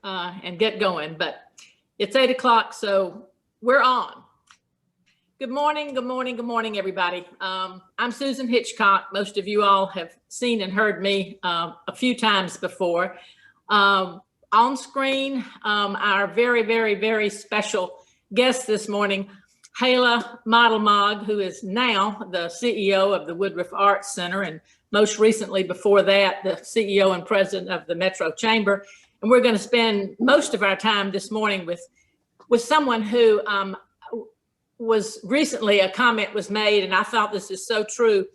and get going, but it's 8 o'clock, so we're on. Good morning, good morning, good morning, everybody. I'm Susan Hitchcock. Most of you all have seen and heard me a few times before. On screen, our very, very, very special guest this morning, Hala Moddelmog, who is now the CEO of the Woodruff Arts Center, and most recently before that, the CEO and president of the Metro Chamber. And we're going to spend most of our time this morning with someone who was recently, a comment was made, and I thought this is so true.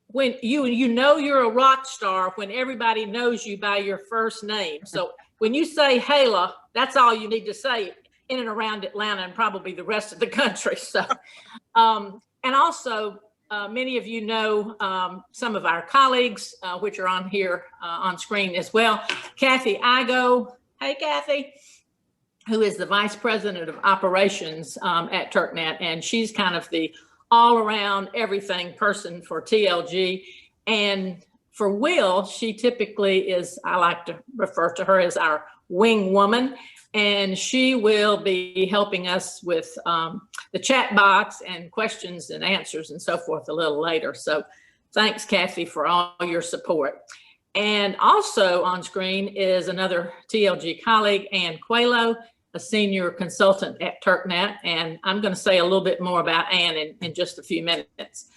When you know you're a rock star when everybody knows you by your first name. So when you say Hala, that's all you need to say in and around Atlanta and probably the rest of the country. So, and also many of you know some of our colleagues, which are on here on screen as well. Kathy Igo, hey Kathy, who is the Vice President of Operations at TurkNet, and she's kind of the all-around everything person for TLG. And for WIL, she typically is, I like to refer to her as our wing woman, and she will be helping us with the chat box and questions and answers and so forth a little later. So thanks, Kathy, for all your support. And also on screen is another TLG colleague, Ann Coelho, a senior consultant at TurkNet. And I'm going to say a little bit more about Ann in just a few minutes.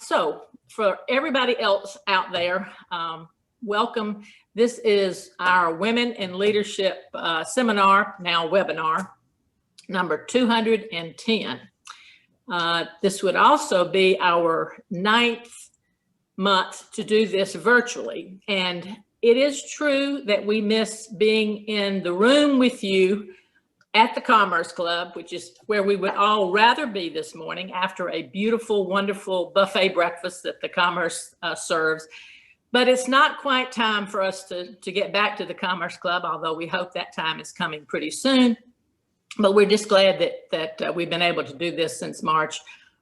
So for everybody else out there, welcome. This is our Women in Leadership seminar, now webinar, number 210. This would also be our 9th month to do this virtually. And it is true that we miss being in the room with you at the Commerce Club, which is where we would all rather be this morning after a beautiful, wonderful buffet breakfast that the Commerce serves. But it's not quite time for us to get back to the Commerce Club, although we hope that time is coming pretty soon. But we're just glad that we've been able to do this since March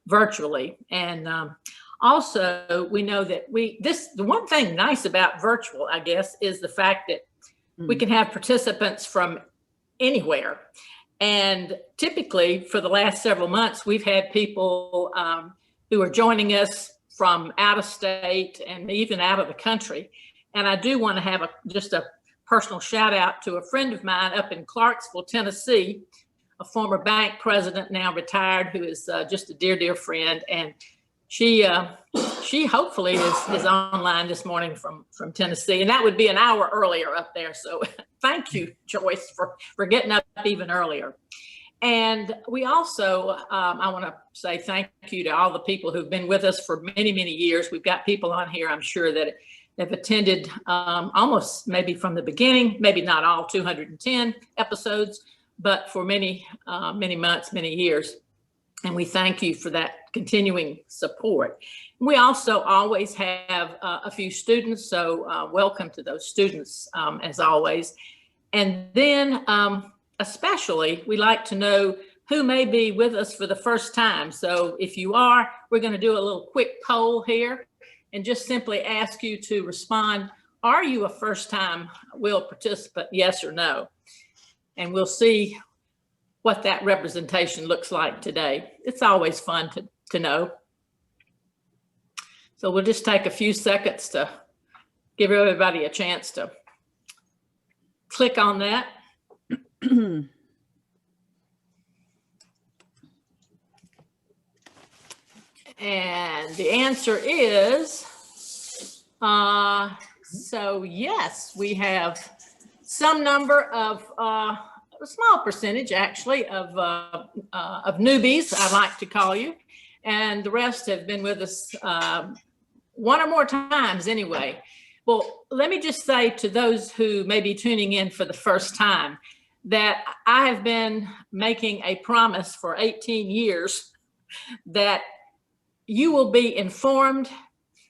virtually. And also, we know that the one thing nice about virtual, I guess, is the fact that we can have participants from anywhere. And typically, for the last several months, we've had people who are joining us from out of state and even out of the country. And I do want to have just a personal shout out to a friend of mine up in Clarksville, Tennessee, a former bank president, now retired, who is just a dear, dear friend. And she hopefully is online this morning from Tennessee, and that would be an hour earlier up there. So thank you, Joyce, for getting up even earlier. And we also, I want to say thank you to all the people who've been with us for many, many years. We've got people on here, I'm sure, that have attended almost maybe from the beginning, maybe not all 210 episodes, but for many, many months, many years. And we thank you for that continuing support. We also always have a few students, so welcome to those students as always. And then especially, we like to know who may be with us for the first time. So if you are, we're going to do a little quick poll here and just simply ask you to respond. Are you a first-time WIL participant, yes or no? And we'll see what that representation looks like today. It's always fun to know. So we'll just take a few seconds to give everybody a chance to click on that. And the answer is, so yes, we have some number of, a small percentage actually of newbies, I like to call you, and the rest have been with us one or more times anyway. Well, let me just say to those who may be tuning in for the first time that I have been making a promise for 18 years that you will be informed,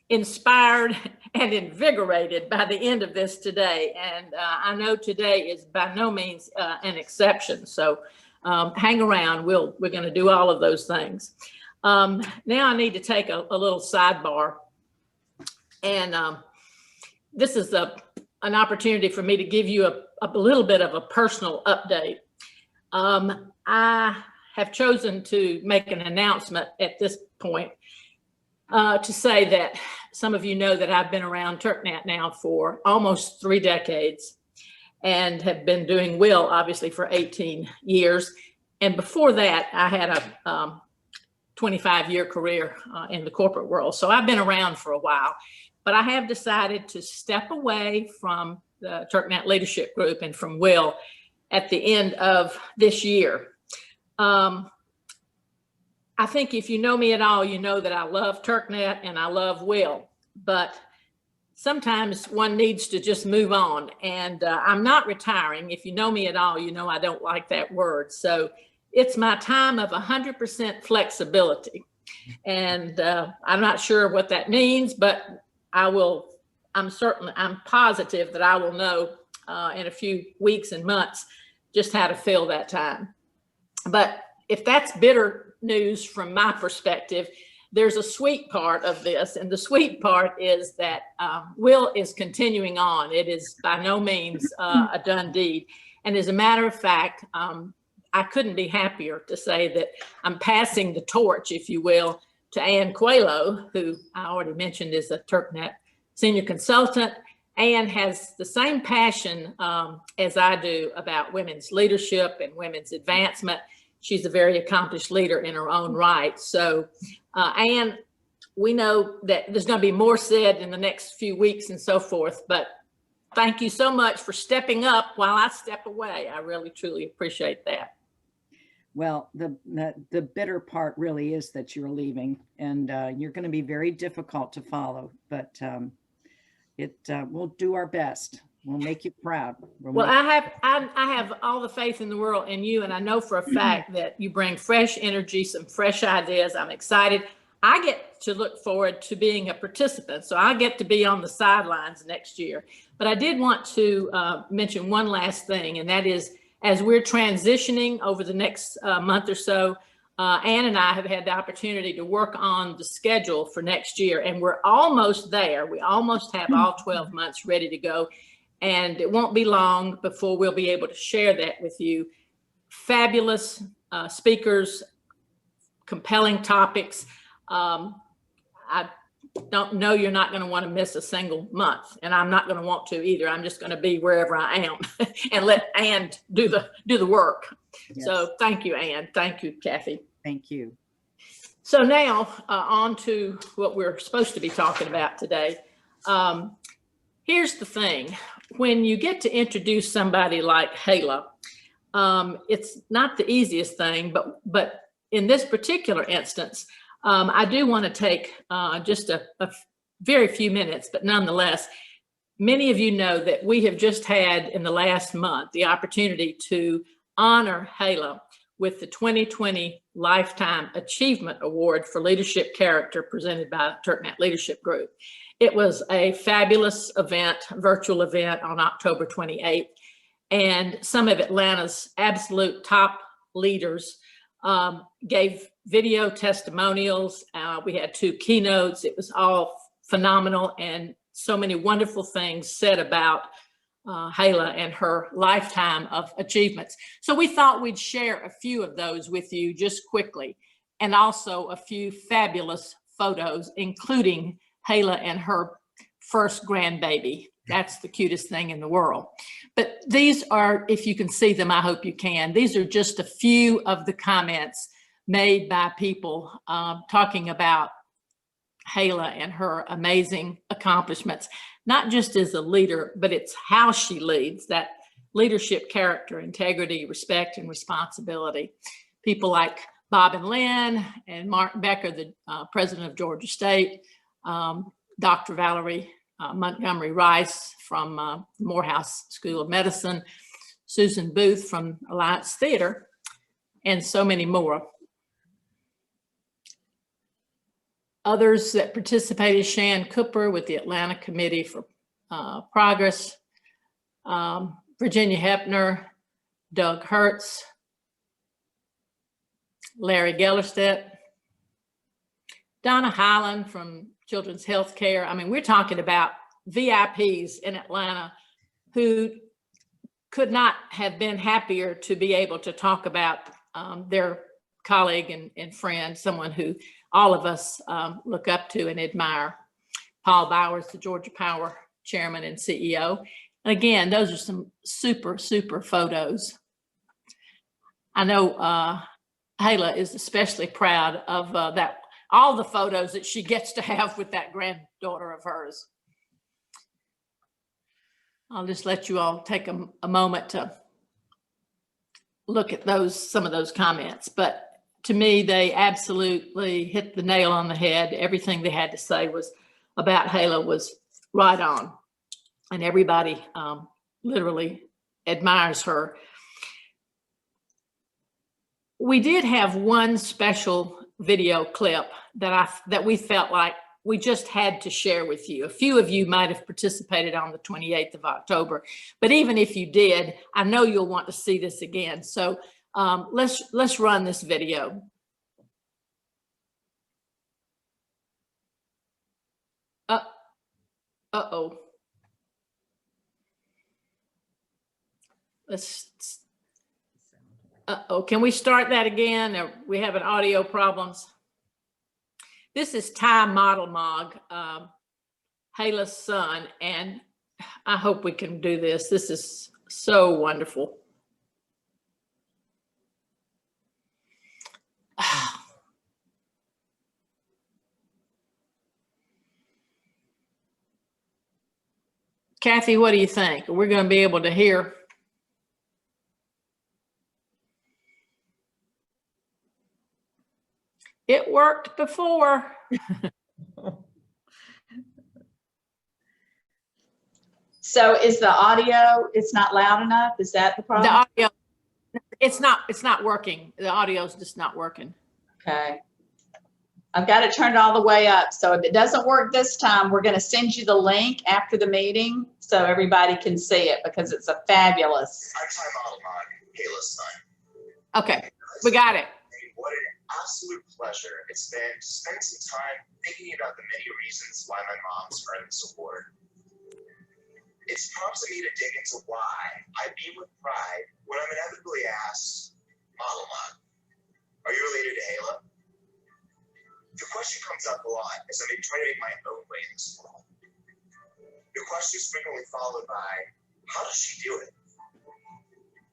inspired, and invigorated by the end of this today. And I know today is by no means an exception. So hang around, we're going to do all of those things. Now I need to take a little sidebar. And this is an opportunity for me to give you a little bit of a personal update. I have chosen to make an announcement at this point to say that some of you know that I've been around TurkNet now for almost 3 decades and have been doing WIL obviously for 18 years. And before that, I had a 25-year career in the corporate world. So I've been around for a while, but I have decided to step away from the TurkNet Leadership Group and from WIL at the end of this year. I think if you know me at all, you know that I love TurkNet and I love WIL, but sometimes one needs to just move on. And I'm not retiring. If you know me at all, you know I don't like that word. So it's my time of 100% flexibility. And I'm not sure what that means, but I'm positive that I will know in a few weeks and months just how to fill that time. But if that's bitter news from my perspective, there's a sweet part of this. And the sweet part is that WIL is continuing on. It is by no means a done deed. And as a matter of fact, I couldn't be happier to say that I'm passing the torch, if you will, to Ann Coelho, who I already mentioned is a TurkNet senior consultant. Ann has the same passion as I do about women's leadership and women's advancement. She's a very accomplished leader in her own right. So, Ann, we know that there's going to be more said in the next few weeks and so forth, but thank you so much for stepping up while I step away. I really, truly appreciate that. Well, the bitter part really is that you're leaving, and you're going to be very difficult to follow, but we'll do our best. We'll make you proud. Well, I have all the faith in the world in you, and I know for a fact that you bring fresh energy, some fresh ideas. I'm excited. I get to look forward to being a participant, so I get to be on the sidelines next year. But I did want to mention one last thing, and that is, as we're transitioning over the next month or so, Ann and I have had the opportunity to work on the schedule for next year, and we're almost there. We almost have all 12 months ready to go. And it won't be long before we'll be able to share that with you. Fabulous speakers, compelling topics. I don't know you're not going to want to miss a single month, and I'm not going to want to either. I'm just going to be wherever I am and let Ann do the work. Yes. So thank you, Ann. Thank you, Kathy. Thank you. So now on to what we're supposed to be talking about today. Here's the thing. When you get to introduce somebody like Hala, it's not the easiest thing, but in this particular instance, I do want to take just a very few minutes, but nonetheless, many of you know that we have just had in the last month the opportunity to honor Hala with the 2020 Lifetime Achievement Award for Leadership Character presented by TurkNet Leadership Group. It was a fabulous event, virtual event on October 28th, and some of Atlanta's absolute top leaders gave video testimonials. We had 2 keynotes. It was all phenomenal, and so many wonderful things said about Hala and her lifetime of achievements. So we thought we'd share a few of those with you just quickly, and also a few fabulous photos, including Hala and her first grandbaby. That's the cutest thing in the world. But these are, if you can see them, I hope you can. These are just a few of the comments made by people talking about Hala and her amazing accomplishments, not just as a leader, but it's how she leads, that leadership character, integrity, respect, and responsibility. People like Bob and Lynn and Mark Becker, the president of Georgia State, Dr. Valerie Montgomery Rice from Morehouse School of Medicine, Susan Booth from Alliance Theater, and so many more. Others that participated: Shan Cooper with the Atlanta Committee for Progress, Virginia Hepner, Doug Hertz, Larry Gellerstedt, Donna Highland from Children's Healthcare. I mean, we're talking about VIPs in Atlanta who could not have been happier to be able to talk about their colleague and friend, someone who all of us look up to and admire. Paul Bowers, the Georgia Power Chairman and CEO. And again, those are some super, super photos. I know Hala is especially proud of that, all the photos that she gets to have with that granddaughter of hers. I'll just let you all take a moment to look at some of those comments. But to me, they absolutely hit the nail on the head. Everything they had to say was about Hala was right on. And everybody literally admires her. We did have one special video clip that we felt like we just had to share with you. A few of you might have participated on the 28th of October, but even if you did, I know you'll want to see this again. So let's run this video. Uh-oh. Uh-oh, can we start that again? Or we having audio problems. This is Hala Moddelmog, Hala's son, and I hope we can do this. This is so wonderful. Kathy, what do you think? Are we going to be able to hear? It worked before. So is the audio, it's not loud enough? Is that the problem? The audio, it's not working. The audio's just not working. Okay. I've got it turned all the way up. So if it doesn't work this time, we're going to send you the link after the meeting so everybody can see it because it's a fabulous. I'm Hala Moddelmog, Hala's son. Okay, we got it. What an absolute pleasure it's been to spend some time thinking about the many reasons why my mom's earned this award. It's prompted me to dig into why I beam with pride when I'm inevitably asked, Moddelmog, are you related to Hala? The question comes up a lot as I try to make my own way in this world. The question is frequently followed by, how does she do it?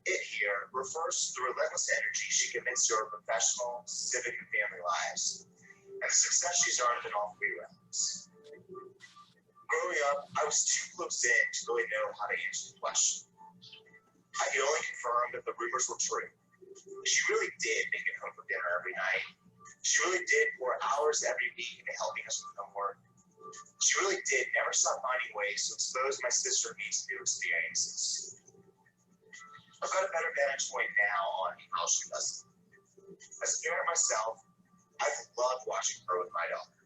It here refers to the relentless energy she commits to her professional, civic, and family lives, and the success she's earned in all three realms. Growing up, I was too close in to really know how to answer the question. I could only confirm that the rumors were true. She really did make it home for dinner every night. She really did pour hours every week into helping us with homework. She really did never stop finding ways to expose my sister and me to new experiences. I've got a better vantage point now on how she does it. As a parent myself, I've loved watching her with my daughter.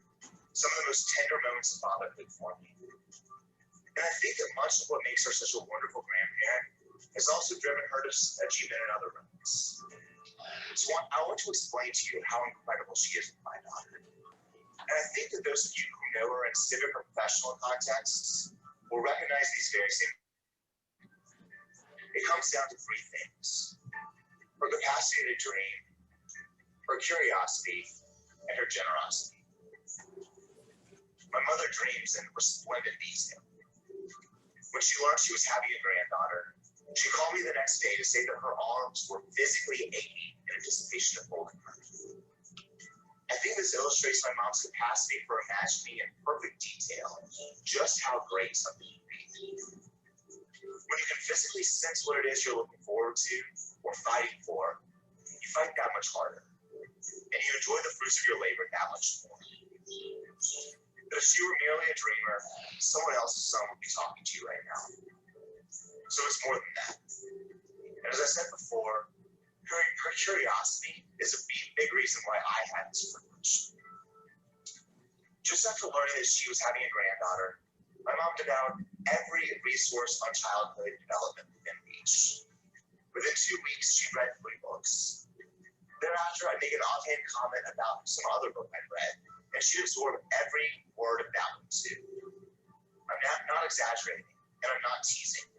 Some of the most tender moments of fatherhood for me. And I think that much of what makes her such a wonderful grandparent has also driven her to achievement in other realms. So I want to explain to you how incredible she is with my daughter. And I think that those of you who know her in civic or professional contexts will recognize these very same. It comes down to three things: her capacity to dream, her curiosity, and her generosity. My mother dreams in resplendent detail. When she learned she was having a granddaughter, she called me the next day to say that her arms were physically aching in anticipation of holding her. I think this illustrates my mom's capacity for imagining in perfect detail just how great something can be. When you can physically sense what it is you're looking forward to or fighting for, you fight that much harder, and you enjoy the fruits of your labor that much more. But if she were merely a dreamer, someone else's son would be talking to you right now. So it's more than that. And as I said before, her curiosity is a big reason why I had this privilege. Just after learning that she was having a granddaughter, my mom devoured every resource on childhood development within reach. Within 2 weeks, she read 3 books. Thereafter, I'd make an offhand comment about some other book I'd read, and she absorbed every word of that one too. I'm not exaggerating, and I'm not teasing.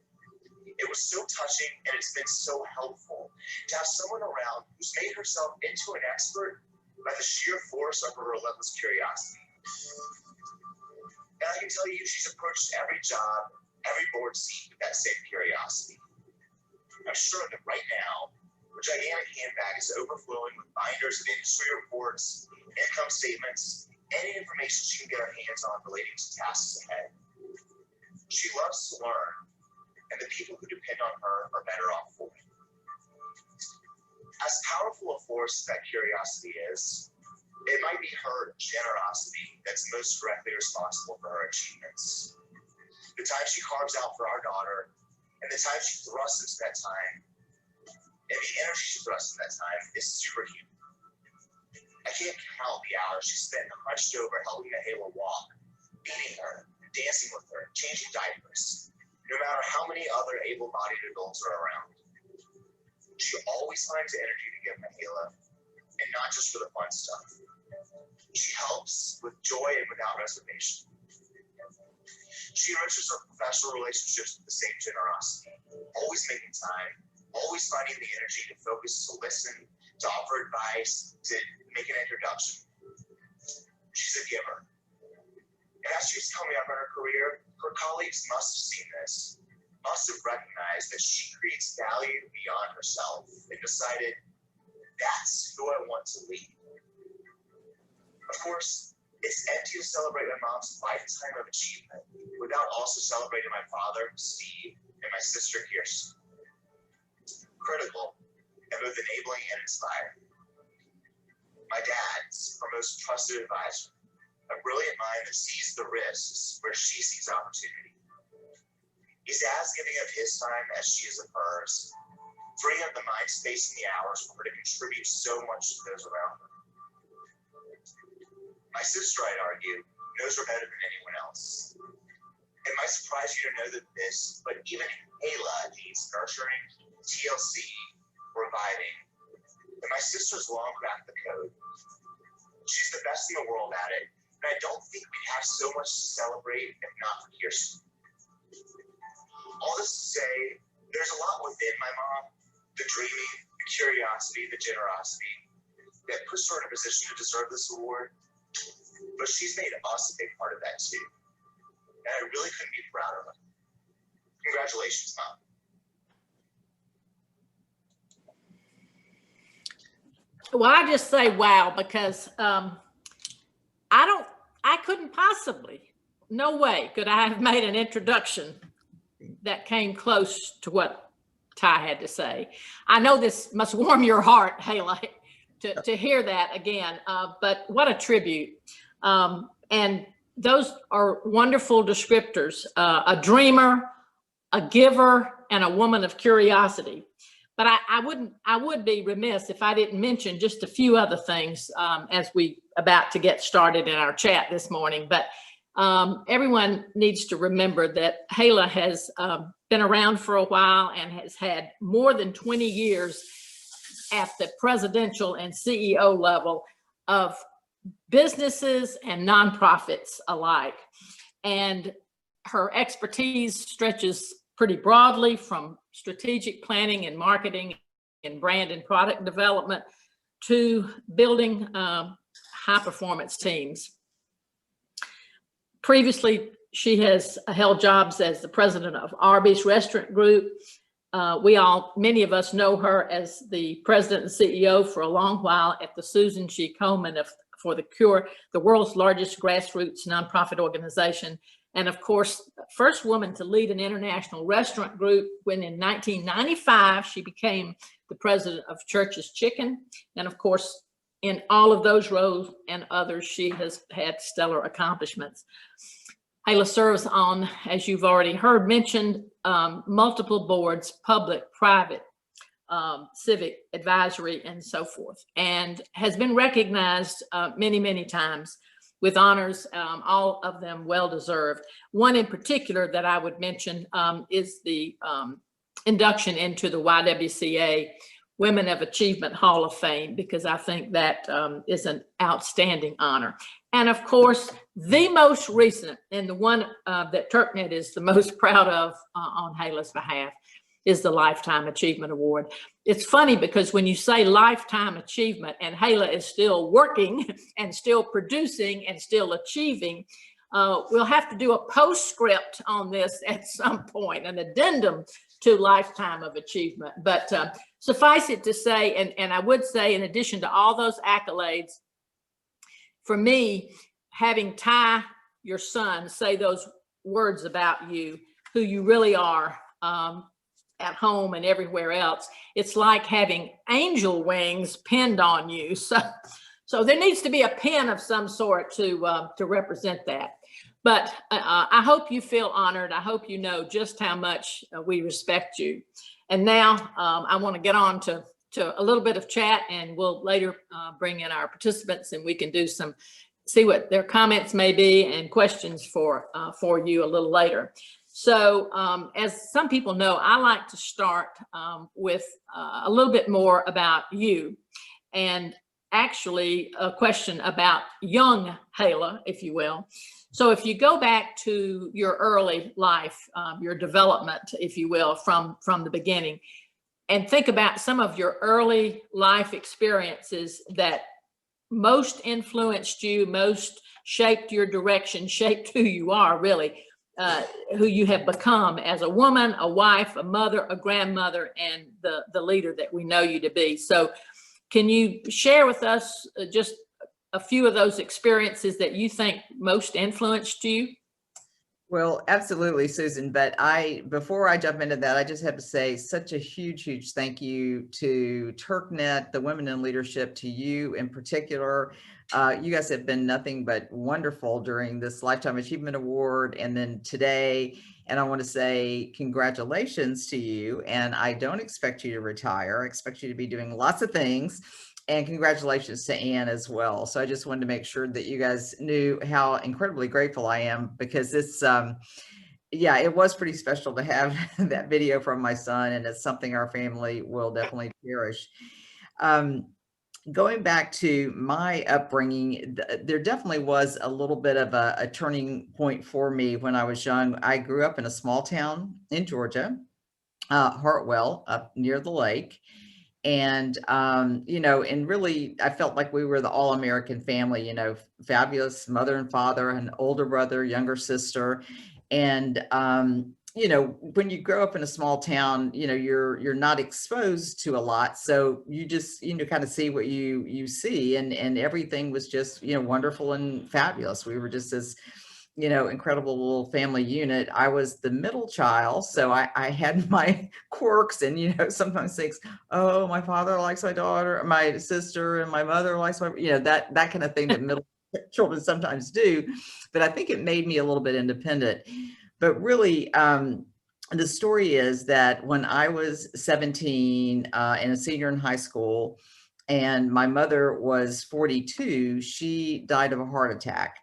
It was so touching, and it's been so helpful to have someone around who's made herself into an expert by the sheer force of her relentless curiosity. And I can tell you, she's approached every job, every board seat with that same curiosity. I'm sure that right now, her gigantic handbag is overflowing with binders of industry reports, income statements, any information she can get her hands on relating to tasks ahead. She loves to learn, and the people who depend on her are better off for it. As powerful a force as that curiosity is, it might be her generosity that's most directly responsible for her achievements. The time she carves out for our daughter, and the time she thrusts into that time, and the energy she thrusts into that time is superhuman. I can't count the hours she spent hunched over helping Hala walk, feeding her, dancing with her, changing diapers, no matter how many other able-bodied adults are around. She always finds energy to give Hala, and not just for the fun stuff. She helps with joy and without reservation. She enriches her professional relationships with the same generosity, always making time, always finding the energy to focus, to listen, to offer advice, to make an introduction. She's a giver. And as she's coming up in her career, her colleagues must have seen this, must have recognized that she creates value beyond herself and decided, that's who I want to lead. Of course, it's empty to celebrate my mom's lifetime of achievement without also celebrating my father, Steve, and my sister, Kirsten. Critical and both enabling and inspiring. My dad's her most trusted advisor, a brilliant mind that sees the risks where she sees opportunity. He's as giving of his time as she is of hers, freeing up the mind space and the hours for her to contribute so much to those around her. My sister, I'd argue, knows her better than anyone else. It might surprise you to know that this, but even Hala needs nurturing, TLC, reviving. And my sister's long cracked the code. She's the best in the world at it, and I don't think we'd have so much to celebrate if not for Kirsten. All this to say, there's a lot within my mom, the dreaming, the curiosity, the generosity, that puts her in a position to deserve this award. But she's made us a big part of that too. And I really couldn't be prouder of her. Congratulations, Mom. Well, I just say wow, because I couldn't possibly, no way could I have made an introduction that came close to what Ty had to say. I know this must warm your heart, Hala, to hear that again, but what a tribute. And those are wonderful descriptors, a dreamer, a giver, and a woman of curiosity. But I would be remiss if I didn't mention just a few other things as we about to get started in our chat this morning. But everyone needs to remember that Hala has been around for a while and has had more than 20 years at the presidential and CEO level of businesses and nonprofits alike. And her expertise stretches pretty broadly from strategic planning and marketing and brand and product development to building high performance teams. Previously, she has held jobs as the president of Arby's Restaurant Group. Many of us know her as the president and CEO for a long while at the Susan G. Komen for the Cure, the world's largest grassroots nonprofit organization. And of course, first woman to lead an international restaurant group when in 1995, she became the president of Church's Chicken. And of course, in all of those roles and others, she has had stellar accomplishments. Hala serves on, as you've already heard mentioned, multiple boards, public, private, civic, advisory, and so forth, and has been recognized many, many times with honors, all of them well-deserved. One in particular that I would mention is the induction into the YWCA Women of Achievement Hall of Fame, because I think that is an outstanding honor. And of course, the most recent, and the one that TurkNet is the most proud of on Hala's behalf, is the Lifetime Achievement Award. It's funny because when you say lifetime achievement and Hala is still working and still producing and still achieving, we'll have to do a postscript on this at some point, an addendum to lifetime of achievement. But suffice it to say, and I would say, in addition to all those accolades, for me, having Ty, your son, say those words about you, who you really are, at home and everywhere else, it's like having angel wings pinned on you. So there needs to be a pin of some sort to represent that. But I hope you feel honored. I hope you know just how much we respect you. And now I want to get on to a little bit of chat, and we'll later bring in our participants, and we can do see what their comments may be and questions for you a little later. So as some people know, I like to start with a little bit more about you, and actually a question about young Hala, if you will. So if you go back to your early life, your development, if you will, from the beginning, and think about some of your early life experiences that most influenced you, most shaped your direction, shaped who you are, really, who you have become as a woman, a wife, a mother, a grandmother, and the leader that we know you to be. So can you share with us just a few of those experiences that you think most influenced you? Well, absolutely, Susan. But before I jump into that, I just have to say such a huge thank you to TurkNet, the Women in Leadership, to you in particular. You guys have been nothing but wonderful during this Lifetime Achievement Award and then today. And I want to say congratulations to you. And I don't expect you to retire. I expect you to be doing lots of things. And congratulations to Anne as well. So I just wanted to make sure that you guys knew how incredibly grateful I am, because it's, yeah, it was pretty special to have that video from my son, and it's something our family will definitely cherish. Going back to my upbringing, there definitely was a little bit of a turning point for me when I was young. I grew up in a small town in Georgia, Hartwell, up near the lake. And, you know, and really, I felt like we were the all-American family, you know, fabulous mother and father, an older brother, younger sister. And, you know, when you grow up in a small town, you know, you're not exposed to a lot. So you just, you know, kind of see what you see, and everything was just, you know, wonderful and fabulous. We were just this, you know, incredible little family unit. I was the middle child, so I had my quirks, and, you know, sometimes things, oh, my father likes my daughter, my sister, and my mother likes my, you know, that kind of thing that middle children sometimes do. But I think it made me a little bit independent. But really, the story is that when I was 17 and a senior in high school, and my mother was 42, she died of a heart attack.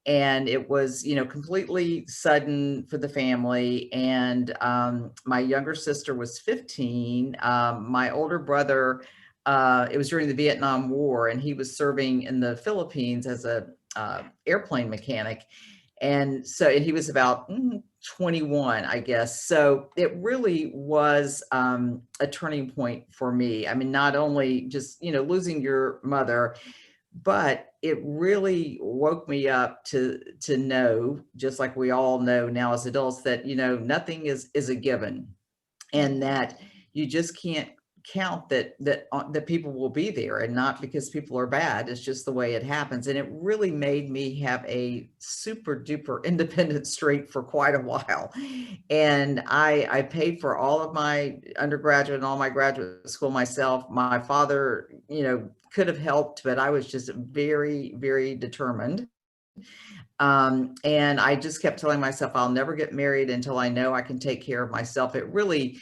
And it was, you know, completely sudden for the family. And my younger sister was 15. My older brother, it was during the Vietnam War, and he was serving in the Philippines as a airplane mechanic. And so, and he was about 21, I guess. So it really was a turning point for me. I mean, not only just, you know, losing your mother, but it really woke me up to know, just like we all know now as adults, that, you know, nothing is a given, and that you just can't count that people will be there, and not because people are bad. It's just the way it happens. And it really made me have a super duper independent streak for quite a while. And I paid for all of my undergraduate and all my graduate school myself. My father, you know, could have helped, but I was just very, very determined. And I just kept telling myself, I'll never get married until I know I can take care of myself. It really,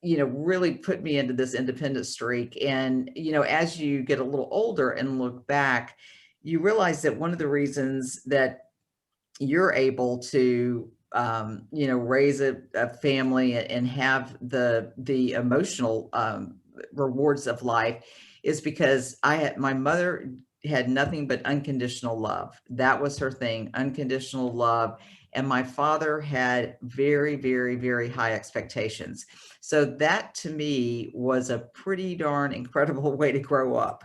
you know, really put me into this independent streak. And, you know, as you get a little older and look back, you realize that one of the reasons that you're able to, you know, raise a family and have the emotional rewards of life is because my mother had nothing but unconditional love. That was her thing, unconditional love. And my father had very, very, very high expectations. So that to me was a pretty darn incredible way to grow up.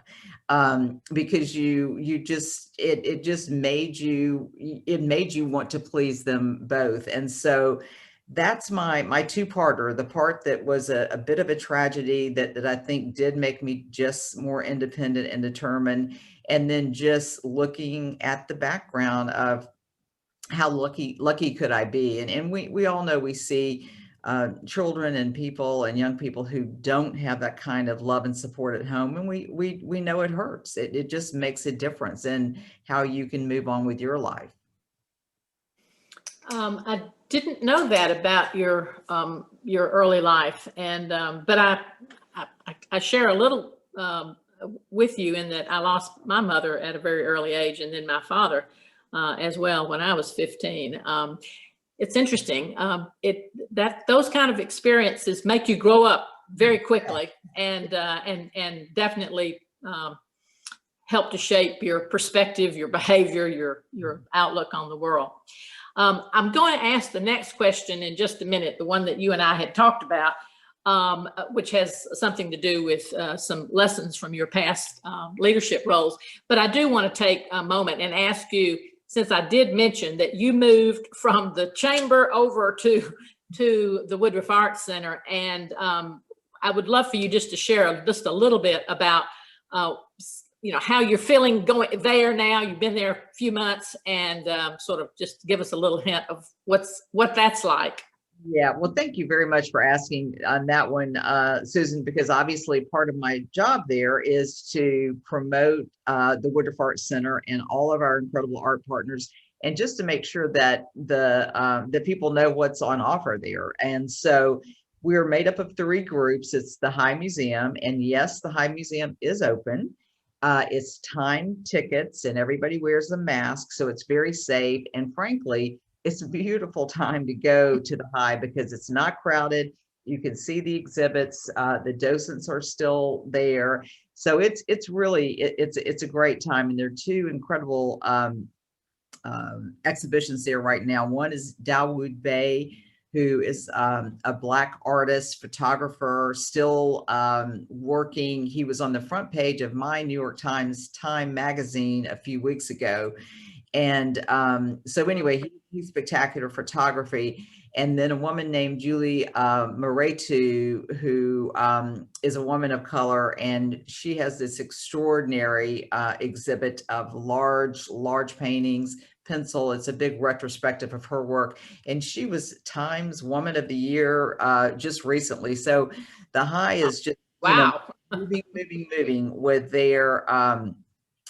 Because you just, it just made you, it made you want to please them both. And so that's my two-parter, the part that was a bit of a tragedy that I think did make me just more independent and determined. And then just looking at the background of how lucky could I be? And we all know, we see children and people and young people who don't have that kind of love and support at home. And we know it hurts. It just makes a difference in how you can move on with your life. I didn't know that about your early life, and but I share a little with you in that I lost my mother at a very early age, and then my father as well when I was 15. It's interesting. Those kind of experiences make you grow up very quickly, and definitely help to shape your perspective, your behavior, your outlook on the world. I'm going to ask the next question in just a minute, the one that you and I had talked about, which has something to do with some lessons from your past leadership roles. But I do want to take a moment and ask you, since I did mention that you moved from the chamber over to the Woodruff Arts Center, and I would love for you just to share just a little bit about how you're feeling going there now. You've been there a few months, and sort of just give us a little hint of what that's like. Yeah, well, thank you very much for asking on that one, Susan, because obviously part of my job there is to promote the Woodruff Arts Center and all of our incredible art partners, and just to make sure that the people know what's on offer there. And so we're made up of 3 groups. It's the High Museum, and yes, the High Museum is open. It's timed tickets, and everybody wears a mask, so it's very safe. And frankly, it's a beautiful time to go to the High because it's not crowded. You can see the exhibits. The docents are still there, so it's really it's a great time. And there are 2 incredible exhibitions there right now. One is Dawood Bey, who is a Black artist, photographer, still working. He was on the front page of my New York Times Time magazine a few weeks ago. And so anyway, he's spectacular photography. And then a woman named Julie Moretu, who is a woman of color, and she has this extraordinary exhibit of large paintings, pencil. It's a big retrospective of her work. And she was Times Woman of the Year just recently. So the High is just, wow, moving with their,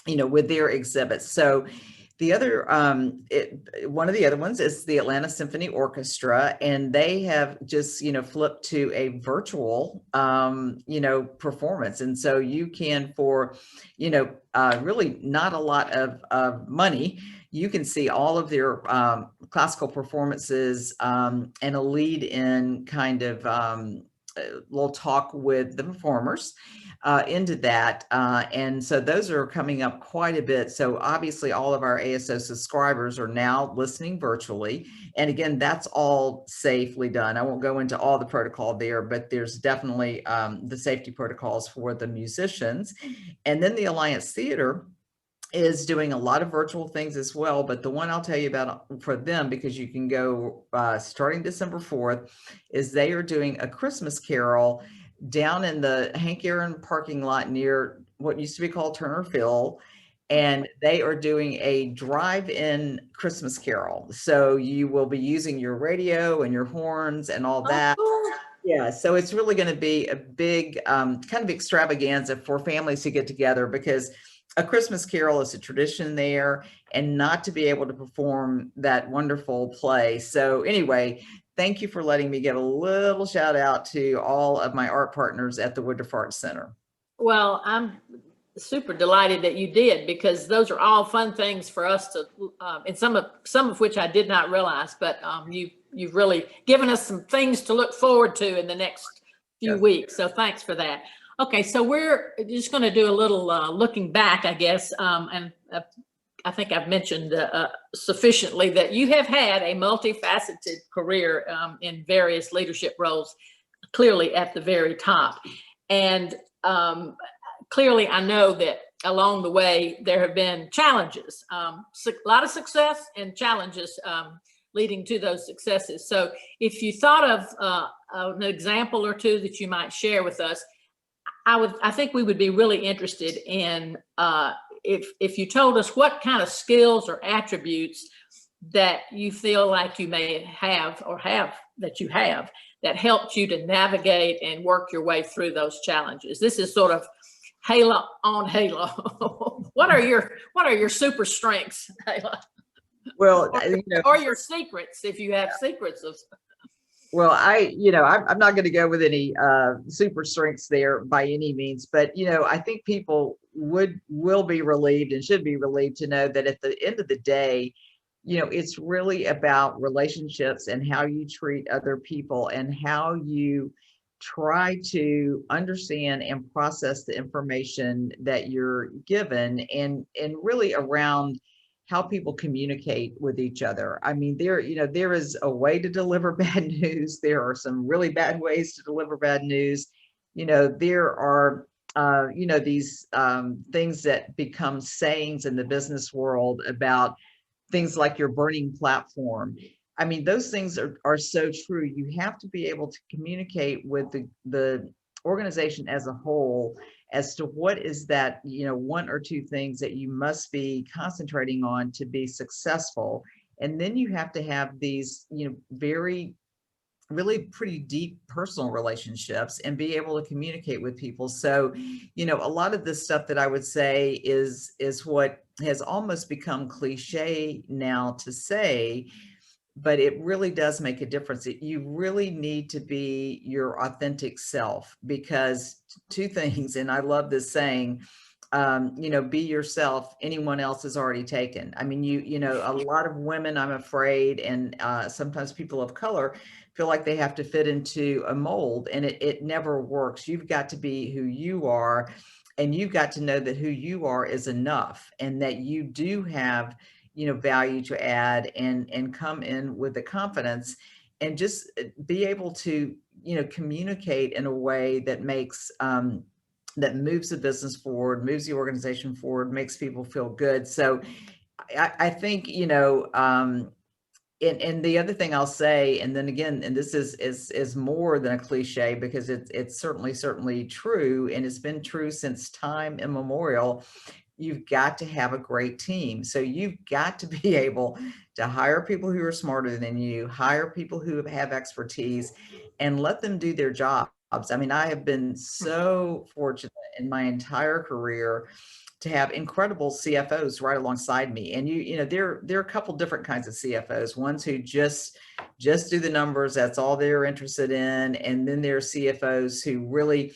with their exhibits. So the other, one of the other ones is the Atlanta Symphony Orchestra, and they have just, flipped to a virtual, performance. And so you can, for, really not a lot of money, you can see all of their classical performances and a lead in kind of little talk with the performers into that. And so those are coming up quite a bit. So obviously all of our ASO subscribers are now listening virtually. And again, that's all safely done. I won't go into all the protocol there, but there's definitely the safety protocols for the musicians. And then the Alliance Theater is doing a lot of virtual things as well. But the one I'll tell you about for them, because you can go starting December 4th, is they are doing a Christmas Carol down in the Hank Aaron parking lot near what used to be called Turner Field. And they are doing a drive-in Christmas Carol. So you will be using your radio and your horns and all that. Yeah, so it's really going to be a big kind of extravaganza for families to get together, because a Christmas Carol is a tradition there, and not to be able to perform that wonderful play. So anyway, thank you for letting me give a little shout out to all of my art partners at the Woodruff Arts Center. Well, I'm super delighted that you did, because those are all fun things for us to, and some of which I did not realize, but you've really given us some things to look forward to in the next few weeks. So thanks for that. Okay, so we're just going to do a little looking back, I guess, and I think I've mentioned sufficiently that you have had a multifaceted career in various leadership roles, clearly at the very top. And clearly, I know that along the way, there have been challenges, a lot of success and challenges leading to those successes. So if you thought of an example or two that you might share with us, I think we would be really interested in if you told us what kind of skills or attributes that you feel like you may have or that helped you to navigate and work your way through those challenges. This is sort of Hala on Hala. What are your super strengths, Hala? Well, or your secrets, if you have secrets of. Well, I'm not going to go with any super strengths there by any means, but I think people will be relieved and should be relieved to know that at the end of the day, it's really about relationships and how you treat other people and how you try to understand and process the information that you're given, and really around how people communicate with each other. I mean, there is a way to deliver bad news. There are some really bad ways to deliver bad news. There are, these things that become sayings in the business world about things like your burning platform. I mean, those things are so true. You have to be able to communicate with the organization as a whole as to what is that, one or two things that you must be concentrating on to be successful. And then you have to have these, really pretty deep personal relationships and be able to communicate with people. So, a lot of this stuff that I would say is what has almost become cliche now to say, but it really does make a difference. You really need to be your authentic self, because two things, and I love this saying, be yourself, anyone else is already taken. I mean, a lot of women, I'm afraid, and sometimes people of color feel like they have to fit into a mold, and it never works. You've got to be who you are, and you've got to know that who you are is enough, and that you do have value to add, and come in with the confidence, and just be able to, communicate in a way that makes, that moves the business forward, moves the organization forward, makes people feel good. So I think, and the other thing I'll say, and then again, and this is more than a cliche, because it's certainly true, and it's been true since time immemorial. You've got to have a great team. So you've got to be able to hire people who are smarter than you, hire people who have expertise, and let them do their jobs. I mean, I have been so fortunate in my entire career to have incredible CFOs right alongside me. And there are a couple different kinds of CFOs, ones who just do the numbers, that's all they're interested in. And then there are CFOs who really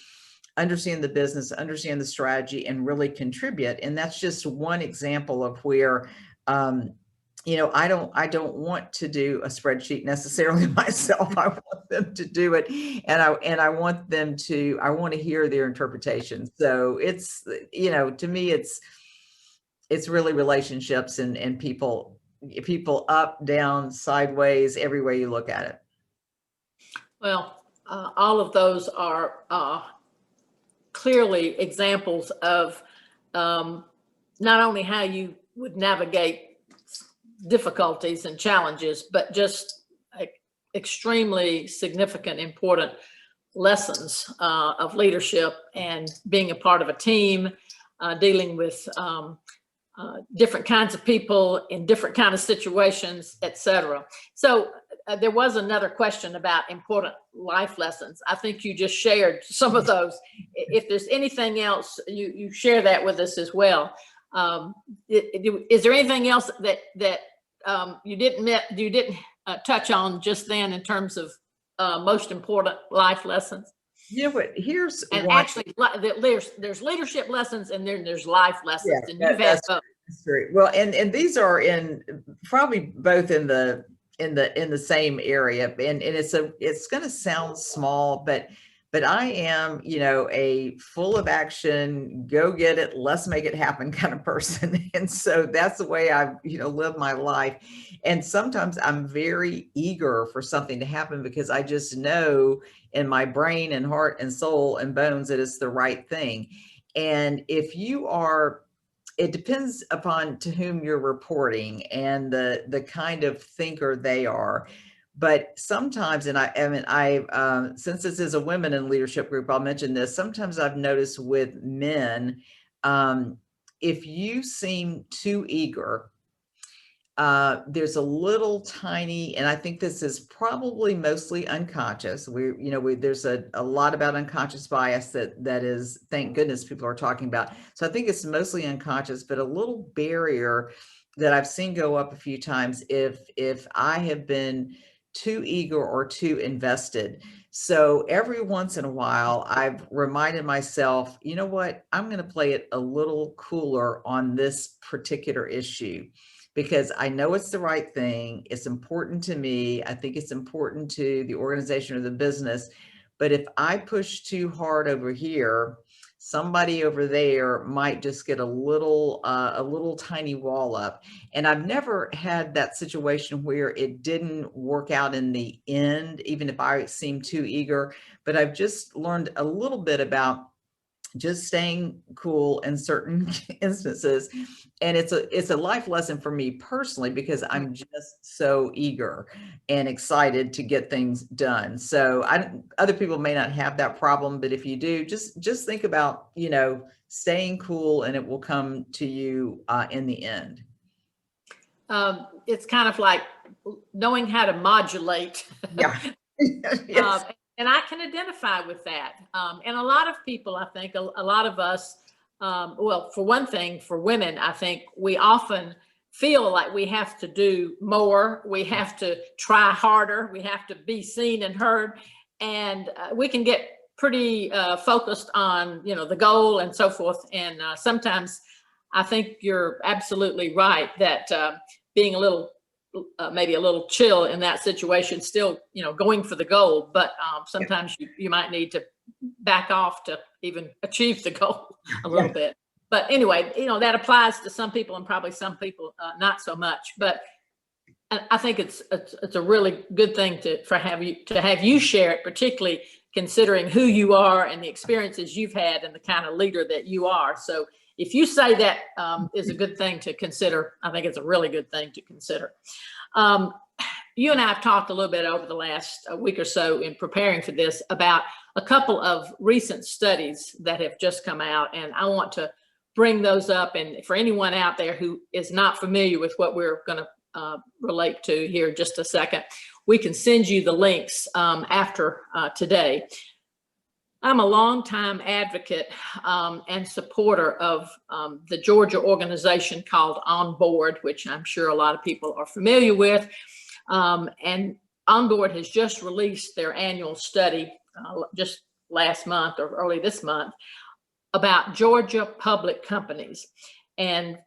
understand the business, understand the strategy, and really contribute. And that's just one example of where, I don't want to do a spreadsheet necessarily myself. I want them to do it. And I want to hear their interpretation. So it's, to me, it's really relationships and people up, down, sideways, every way you look at it. Well, all of those are clearly examples of not only how you would navigate difficulties and challenges, but just extremely significant, important lessons of leadership and being a part of a team, dealing with different kinds of people in different kind of situations, etc. So there was another question about important life lessons. I think you just shared some of those. If there's anything else, you share that with us as well. Is there anything else that you didn't touch on just then in terms of most important life lessons? You know what? Here's and one. Actually, there's leadership lessons, and then there's life lessons, Yeah, and you've had both. That's great. Well, and these are in probably both in the same area, and it's going to sound small, but but I am, you know, a full of action, go get it, let's make it happen kind of person. And so that's the way I've, you know, lived my life. And sometimes I'm very eager for something to happen because I just know in my brain and heart and soul and bones that it's the right thing. And if you are, it depends upon to whom you're reporting and the kind of thinker they are. But sometimes, and since this is a women in leadership group, I'll mention this. Sometimes I've noticed with men, if you seem too eager, there's a little tiny, and I think this is probably mostly unconscious. There's a lot about unconscious bias that is, thank goodness people are talking about. So I think it's mostly unconscious, but a little barrier that I've seen go up a few times if I have been too eager or too invested. So every once in a while, I've reminded myself, you know what, I'm going to play it a little cooler on this particular issue, because I know it's the right thing. It's important to me. I think it's important to the organization or the business. But if I push too hard over here, somebody over there might just get a little tiny wall up. And I've never had that situation where it didn't work out in the end, even if I seem too eager. But I've just learned a little bit about just staying cool in certain instances. And it's a life lesson for me personally, because I'm just so eager and excited to get things done. So other people may not have that problem, but if you do, just think about, you know, staying cool, and it will come to you in the end. It's kind of like knowing how to modulate. Yeah. Yes. And I can identify with that. And a lot of people, I think, a lot of us, well, for one thing, for women, I think we often feel like we have to do more. We have to try harder. We have to be seen and heard. And we can get pretty focused on, you know, the goal and so forth. And sometimes I think you're absolutely right that being a little maybe a little chill in that situation, still, you know, going for the goal, but sometimes you might need to back off to even achieve the goal a little bit. But anyway, you know, that applies to some people and probably some people not so much. But I think it's a really good thing to have you share it, particularly considering who you are and the experiences you've had and the kind of leader that you are. So if you say that is a good thing to consider, I think it's a really good thing to consider. You and I have talked a little bit over the last week or so in preparing for this about a couple of recent studies that have just come out, and I want to bring those up. And for anyone out there who is not familiar with what we're going to relate to here in just a second, we can send you the links after today. I'm a longtime advocate and supporter of the Georgia organization called On Board, which I'm sure a lot of people are familiar with. And On Board has just released their annual study just last month or early this month about Georgia public companies. And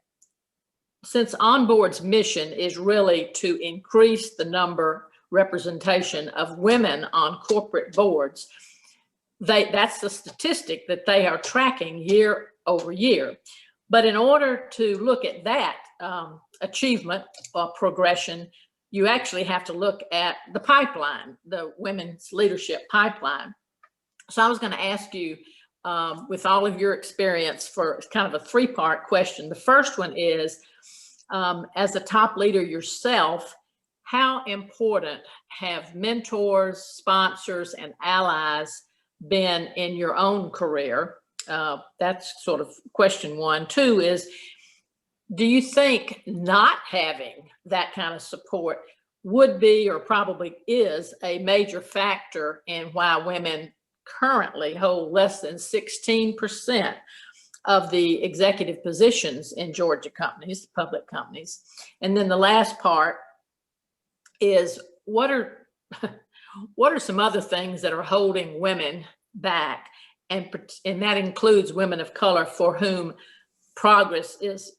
since On Board's mission is really to increase the representation of women on corporate boards, that's the statistic that they are tracking year over year. But in order to look at that achievement or progression, you actually have to look at the pipeline, the women's leadership pipeline. So I was going to ask you, with all of your experience, for kind of a three-part question. The first one is, as a top leader yourself, how important have mentors, sponsors, and allies been in your own career? That's sort of question one. Two is, do you think not having that kind of support would be, or probably is, a major factor in why women currently hold less than 16% of the executive positions in Georgia companies, public companies? And then the last part is, what are some other things that are holding women back? And that includes women of color, for whom progress is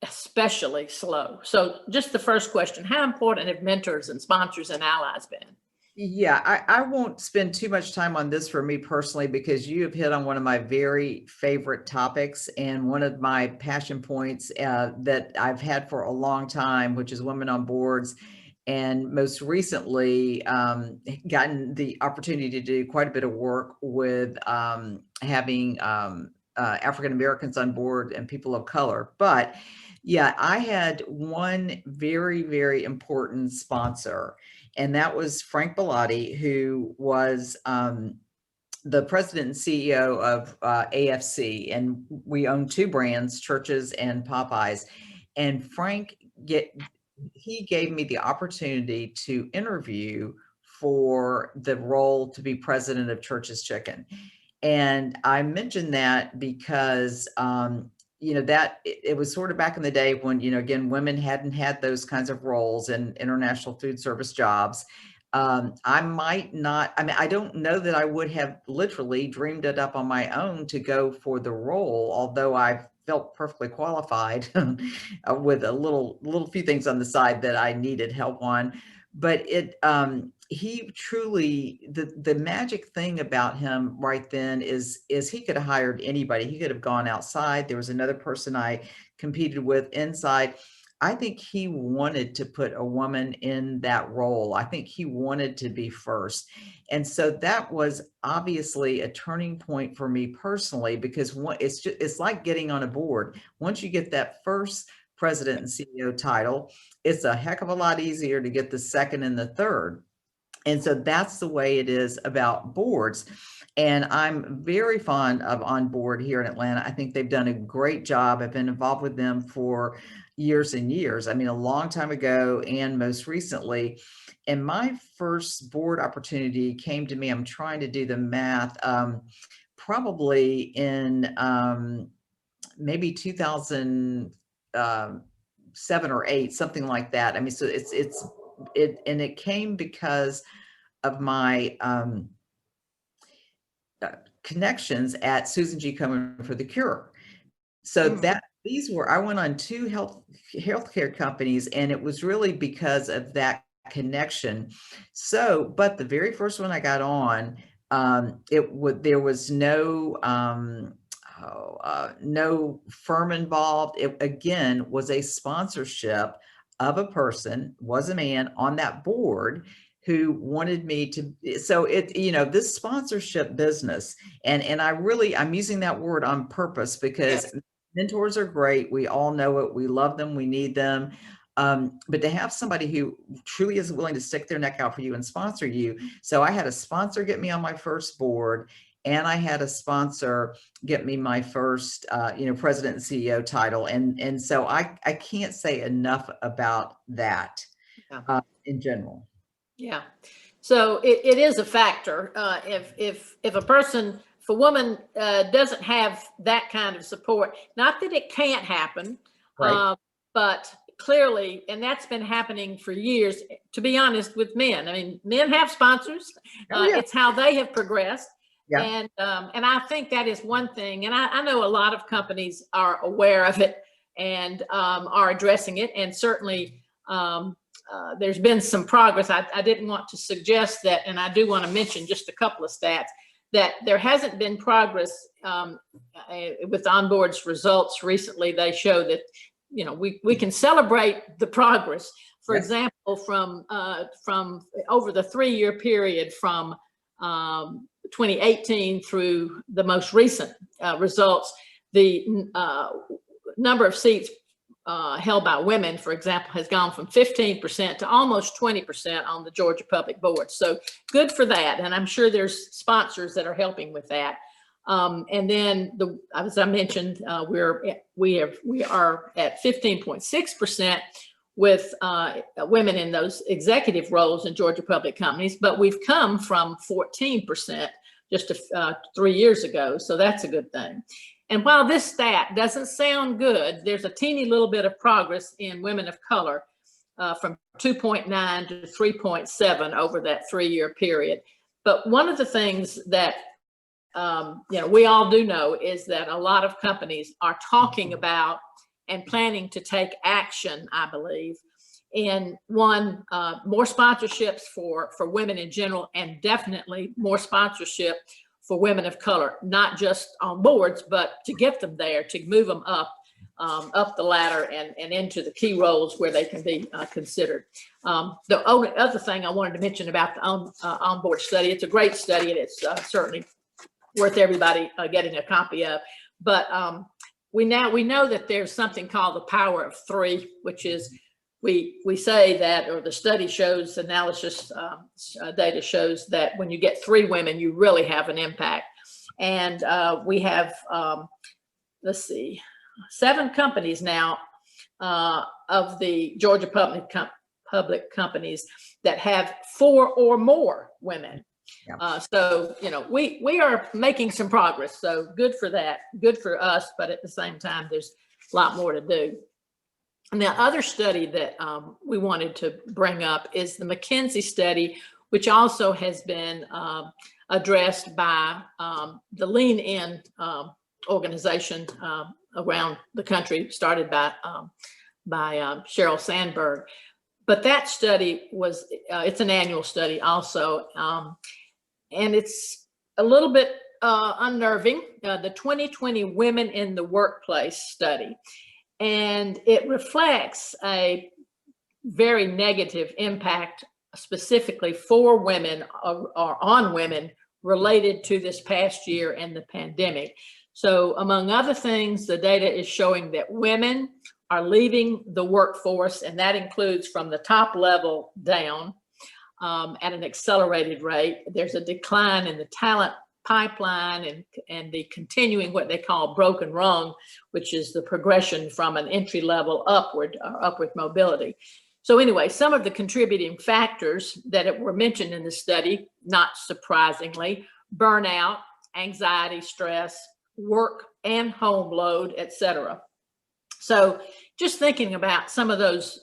especially slow. So just the first question, how important have mentors and sponsors and allies been? Yeah, I won't spend too much time on this for me personally, because you have hit on one of my very favorite topics and one of my passion points that I've had for a long time, which is women on boards. And most recently, gotten the opportunity to do quite a bit of work with having African Americans on board and people of color. But yeah, I had one very, very important sponsor, and that was Frank Bellotti, who was the president and CEO of AFC, and we own two brands, Churches and Popeyes. And Frank he gave me the opportunity to interview for the role to be president of Church's Chicken. And I mentioned that because, you know, that it was sort of back in the day when, you know, again, women hadn't had those kinds of roles in international food service jobs. I might not, I mean, I don't know that I would have literally dreamed it up on my own to go for the role, although I felt perfectly qualified with a little few things on the side that I needed help on. But he truly, the magic thing about him right then is he could have hired anybody. He could have gone outside. There was another person I competed with inside. I think he wanted to put a woman in that role. I think he wanted to be first. And so that was obviously a turning point for me personally, because it's like getting on a board. Once you get that first president and CEO title, it's a heck of a lot easier to get the second and the third. And so that's the way it is about boards. And I'm very fond of On Board here in Atlanta. I think they've done a great job. I've been involved with them for years and years. I mean, a long time ago and most recently. And my first board opportunity came to me, I'm trying to do the math, probably in maybe 2007 or 8, something like that. I mean, so it came because of my connections at Susan G. Komen for the Cure. So that I went on 2 healthcare companies, and it was really because of that connection. So, but the very first one I got on, there was no no firm involved. It again was a sponsorship of a person, was a man on that board who wanted me to. So it, you know, this sponsorship business, and I'm using that word on purpose because mentors are great. We all know it. We love them. We need them. But to have somebody who truly is willing to stick their neck out for you and sponsor you. So I had a sponsor get me on my first board, and I had a sponsor get me my first, you know, president and CEO title. And so I can't say enough about that in general. Yeah. So it is a factor. If a person, if a woman doesn't have that kind of support, not that it can't happen, Right. but clearly, and that's been happening for years, to be honest, with men. I mean, men have sponsors. Oh, yeah. It's how they have progressed. Yeah. And I think that is one thing. And I know a lot of companies are aware of it and are addressing it. And certainly there's been some progress. I didn't want to suggest that, and I do want to mention just a couple of stats, that there hasn't been progress with Onboard's results recently. They show that, you know, we can celebrate the progress. For example, from over the 3-year period from 2018 through the most recent results, the number of seats held by women, for example, has gone from 15% to almost 20% on the Georgia Public Board. So good for that. And I'm sure there's sponsors that are helping with that. And then as I mentioned, we are at 15.6% with women in those executive roles in Georgia public companies, but we've come from 14% just 3 years ago. So that's a good thing. And while this stat doesn't sound good, there's a teeny little bit of progress in women of color from 2.9 to 3.7 over that 3-year period. But one of the things that you know, we all do know is that a lot of companies are talking about and planning to take action, I believe, in one, more sponsorships for women in general, and definitely more sponsorship for women of color, not just on boards, but to get them there, to move them up the ladder and into the key roles where they can be considered. The only other thing I wanted to mention about the onboard study, it's a great study, and it's certainly worth everybody getting a copy of. But we know that there's something called the power of three, which is we say that, or the study shows, analysis data shows that when you get 3 women, you really have an impact. And we have, let's see, 7 companies now of the Georgia public companies that have 4 or more women. Yeah. So, you know, we are making some progress. So good for that. Good for us. But at the same time, there's a lot more to do. And the other study that we wanted to bring up is the McKinsey study, which also has been addressed by the Lean In organization around the country, started by Sheryl Sandberg. But that study was, it's an annual study also, and it's a little bit unnerving, the 2020 Women in the Workplace study. And it reflects a very negative impact specifically for women or on women related to this past year and the pandemic. So among other things, the data is showing that women are leaving the workforce, and that includes from the top level down at an accelerated rate. There's a decline in the talent pipeline and the continuing what they call broken rung, which is the progression from an entry level upward mobility. So anyway, some of the contributing factors that were mentioned in the study, not surprisingly, burnout, anxiety, stress, work and home load, etc. So just thinking about some of those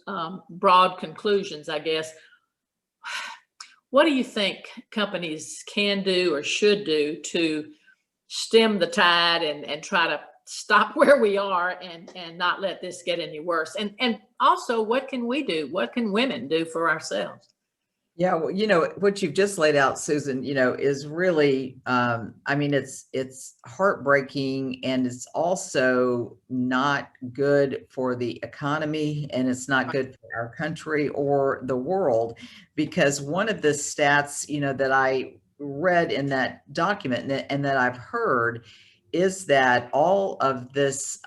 broad conclusions, I guess, what do you think companies can do or should do to stem the tide and try to stop where we are and not let this get any worse? And also, what can we do? What can women do for ourselves? Yeah, well, you know, what you've just laid out, Susan, you know, is really, I mean, it's heartbreaking, and it's also not good for the economy, and it's not good for our country or the world, because one of the stats, you know, that I read in that document and that I've heard is that all of this,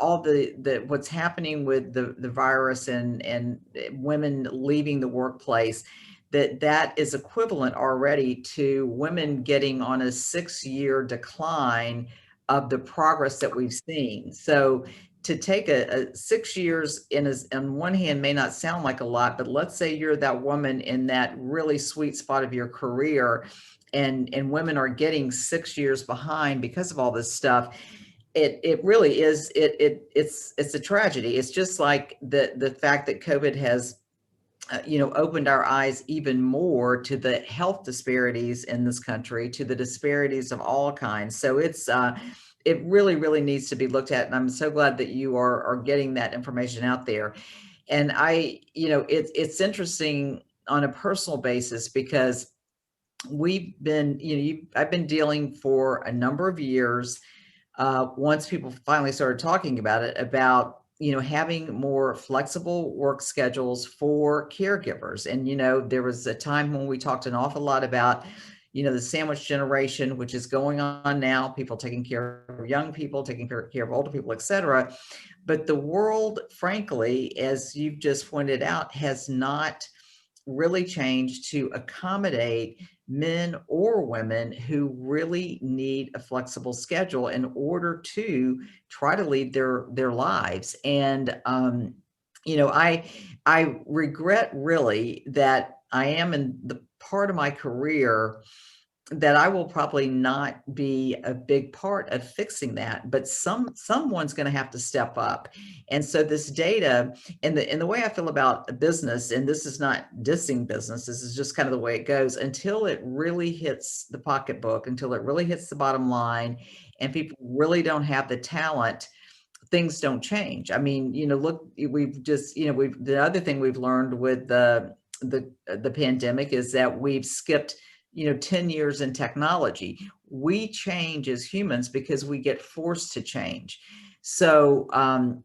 all the what's happening with the virus and women leaving the workplace, that is equivalent already to women getting on a 6-year decline of the progress that we've seen. So to take a 6 years on one hand may not sound like a lot, but let's say you're that woman in that really sweet spot of your career, and women are getting 6 years behind because of all this stuff. It really is, it's a tragedy. It's just like the fact that COVID has, you know, opened our eyes even more to the health disparities in this country, to the disparities of all kinds. So it's, it really, really needs to be looked at. And I'm so glad that you are getting that information out there. And you know, it's interesting on a personal basis, because we've been, you know, I've been dealing for a number of years, once people finally started talking about it, about, you know, having more flexible work schedules for caregivers. And, you know, there was a time when we talked an awful lot about, you know, the sandwich generation, which is going on now, people taking care of young people, taking care of older people, et cetera. But the world, frankly, as you've just pointed out, has not really changed to accommodate men or women who really need a flexible schedule in order to try to lead their lives. And, you know, I regret really that I am in the part of my career that I will probably not be a big part of fixing that, but someone's going to have to step up. And so this data, and the way I feel about a business, and this is not dissing business, this is just kind of the way it goes, until it really hits the pocketbook, until it really hits the bottom line, and people really don't have the talent things don't change. I mean, look, we've just, the other thing we've learned with the pandemic is that we've skipped, 10 years in technology. We change as humans because we get forced to change. So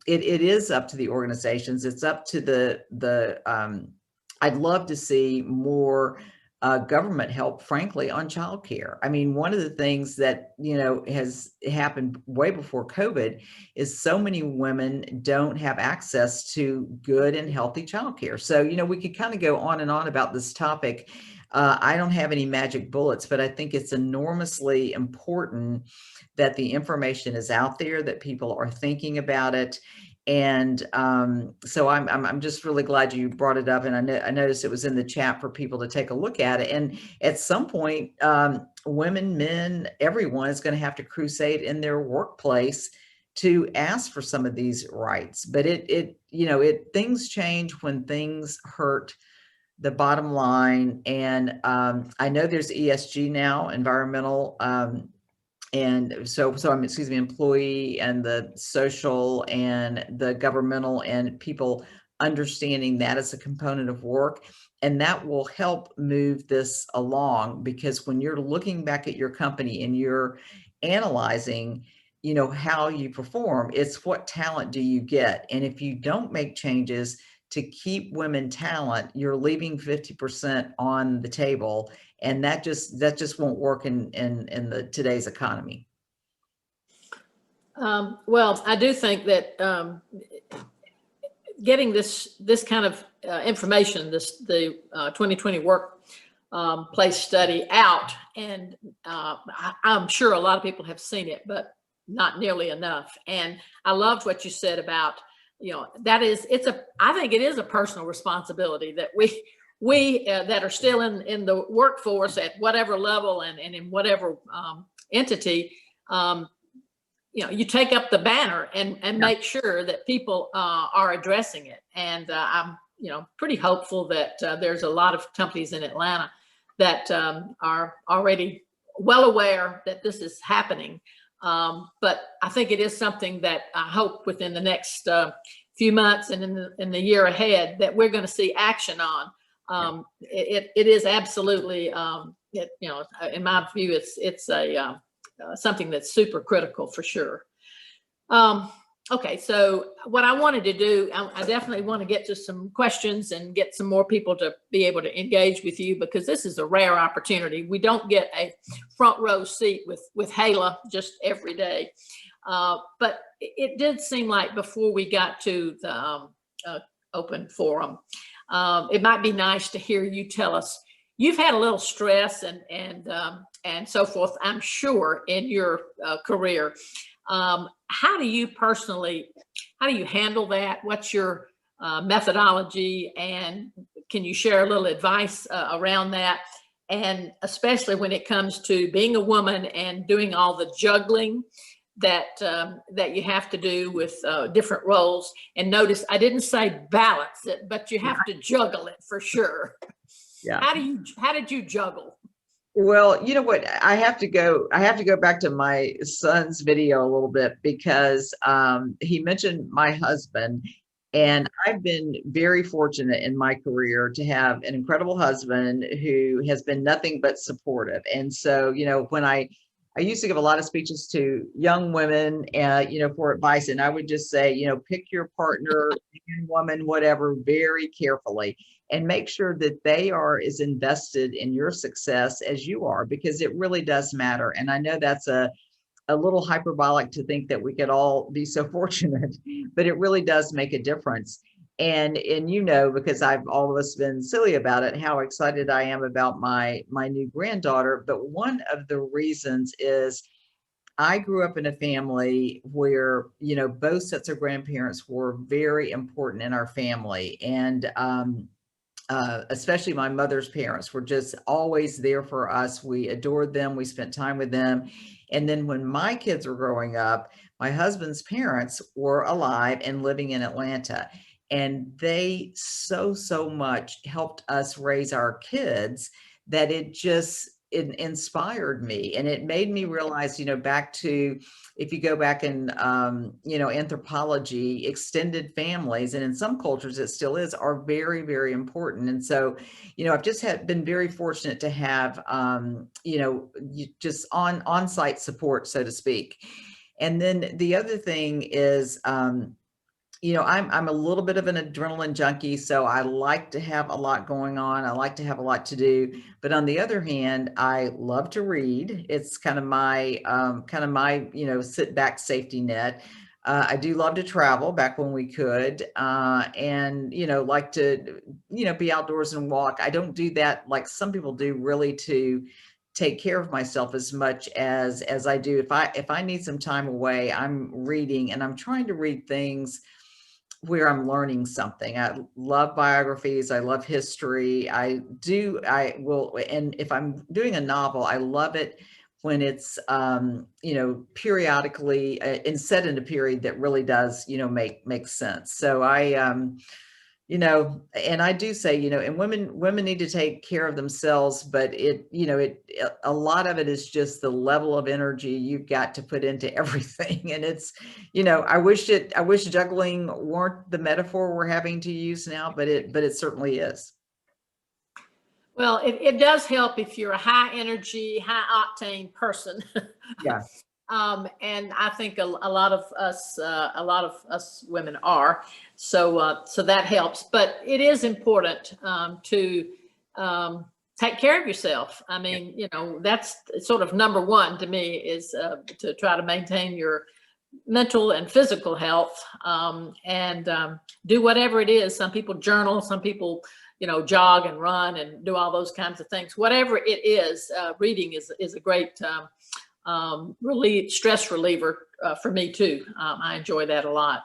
it is up to the organizations. It's up to I'd love to see more government help, frankly, on childcare. I mean, one of the things that, has happened way before COVID is so many women don't have access to good and healthy childcare. So, we could kind of go on and on about this topic. I don't have any magic bullets, but I think it's enormously important that the information is out there, that people are thinking about it. And so I'm just really glad you brought it up. And I noticed it was in the chat for people to take a look at it. And at some point, women, men, everyone is going to have to crusade in their workplace to ask for some of these rights. But things change when things hurt the bottom line. And I know there's ESG now, environmental, and so employee and the social and the governmental, and people understanding that as a component of work. And that will help move this along, because when you're looking back at your company and you're analyzing, how you perform, it's what talent do you get? And if you don't make changes to keep women talent, you're leaving 50% on the table. And that just won't work in the today's economy. Well, I do think that getting this kind of information, the 2020 workplace study out, and I'm sure a lot of people have seen it, but not nearly enough. And I loved what you said about, I think it is a personal responsibility that we that are still in the workforce at whatever level and in whatever entity, you take up the banner and make sure that people are addressing it. And I'm, pretty hopeful that there's a lot of companies in Atlanta that are already well aware that this is happening. But I think it is something that I hope within the next few months and in the year ahead that we're going to see action on. It is absolutely, in my view, it's a something that's super critical for sure. Okay, so what I wanted to do, I definitely want to get to some questions and get some more people to be able to engage with you, because this is a rare opportunity. We don't get a front row seat with Hala just every day. But it did seem like before we got to the open forum, it might be nice to hear you tell us, you've had a little stress and so forth, I'm sure, in your career. How do you handle that? What's your methodology? And can you share a little advice around that? And especially when it comes to being a woman and doing all the juggling that you have to do with different roles. And notice I didn't say balance it, but you have to juggle it for sure. Yeah. How did you juggle? Well, you know what, I have to go back to my son's video a little bit, because he mentioned my husband, and I've been very fortunate in my career to have an incredible husband who has been nothing but supportive. And so, when I used to give a lot of speeches to young women, for advice, and I would just say, pick your partner, man, woman, whatever, very carefully, and make sure that they are as invested in your success as you are, because it really does matter. And I know that's a little hyperbolic to think that we could all be so fortunate, but it really does make a difference. And because I've always been silly about it, how excited I am about my new granddaughter. But one of the reasons is I grew up in a family where, both sets of grandparents were very important in our family. And especially my mother's parents were just always there for us. We adored them. We spent time with them. And then when my kids were growing up, my husband's parents were alive and living in Atlanta. And they so much helped us raise our kids that it just it inspired me, and it made me realize, back to, if you go back in, anthropology, extended families, and in some cultures it still is, are very, very important. And so, I've just been very fortunate to have, just on-site support, so to speak. And then the other thing is, I'm a little bit of an adrenaline junkie, so I like to have a lot going on. I like to have a lot to do. But on the other hand, I love to read. It's kind of my sit back safety net. I do love to travel back when we could, and like to be outdoors and walk. I don't do that like some people do, really, to take care of myself as much as I do. If I need some time away, I'm reading, and I'm trying to read things where I'm learning something. I love biographies. I love history. I will. And if I'm doing a novel, I love it when it's, periodically and set in a period that really does, make sense. So and I do say, and women need to take care of themselves, but a lot of it is just the level of energy you've got to put into everything. And it's, I wish juggling weren't the metaphor we're having to use now, but it certainly is. Well, it does help if you're a high energy, high octane person. Yeah. And I think a lot of us women are. So that helps. But it is important to take care of yourself. I mean, that's sort of number one to me, is to try to maintain your mental and physical health, and do whatever it is. Some people journal, some people jog and run and do all those kinds of things. Whatever it is, reading is a great stress reliever for me too. I enjoy that a lot.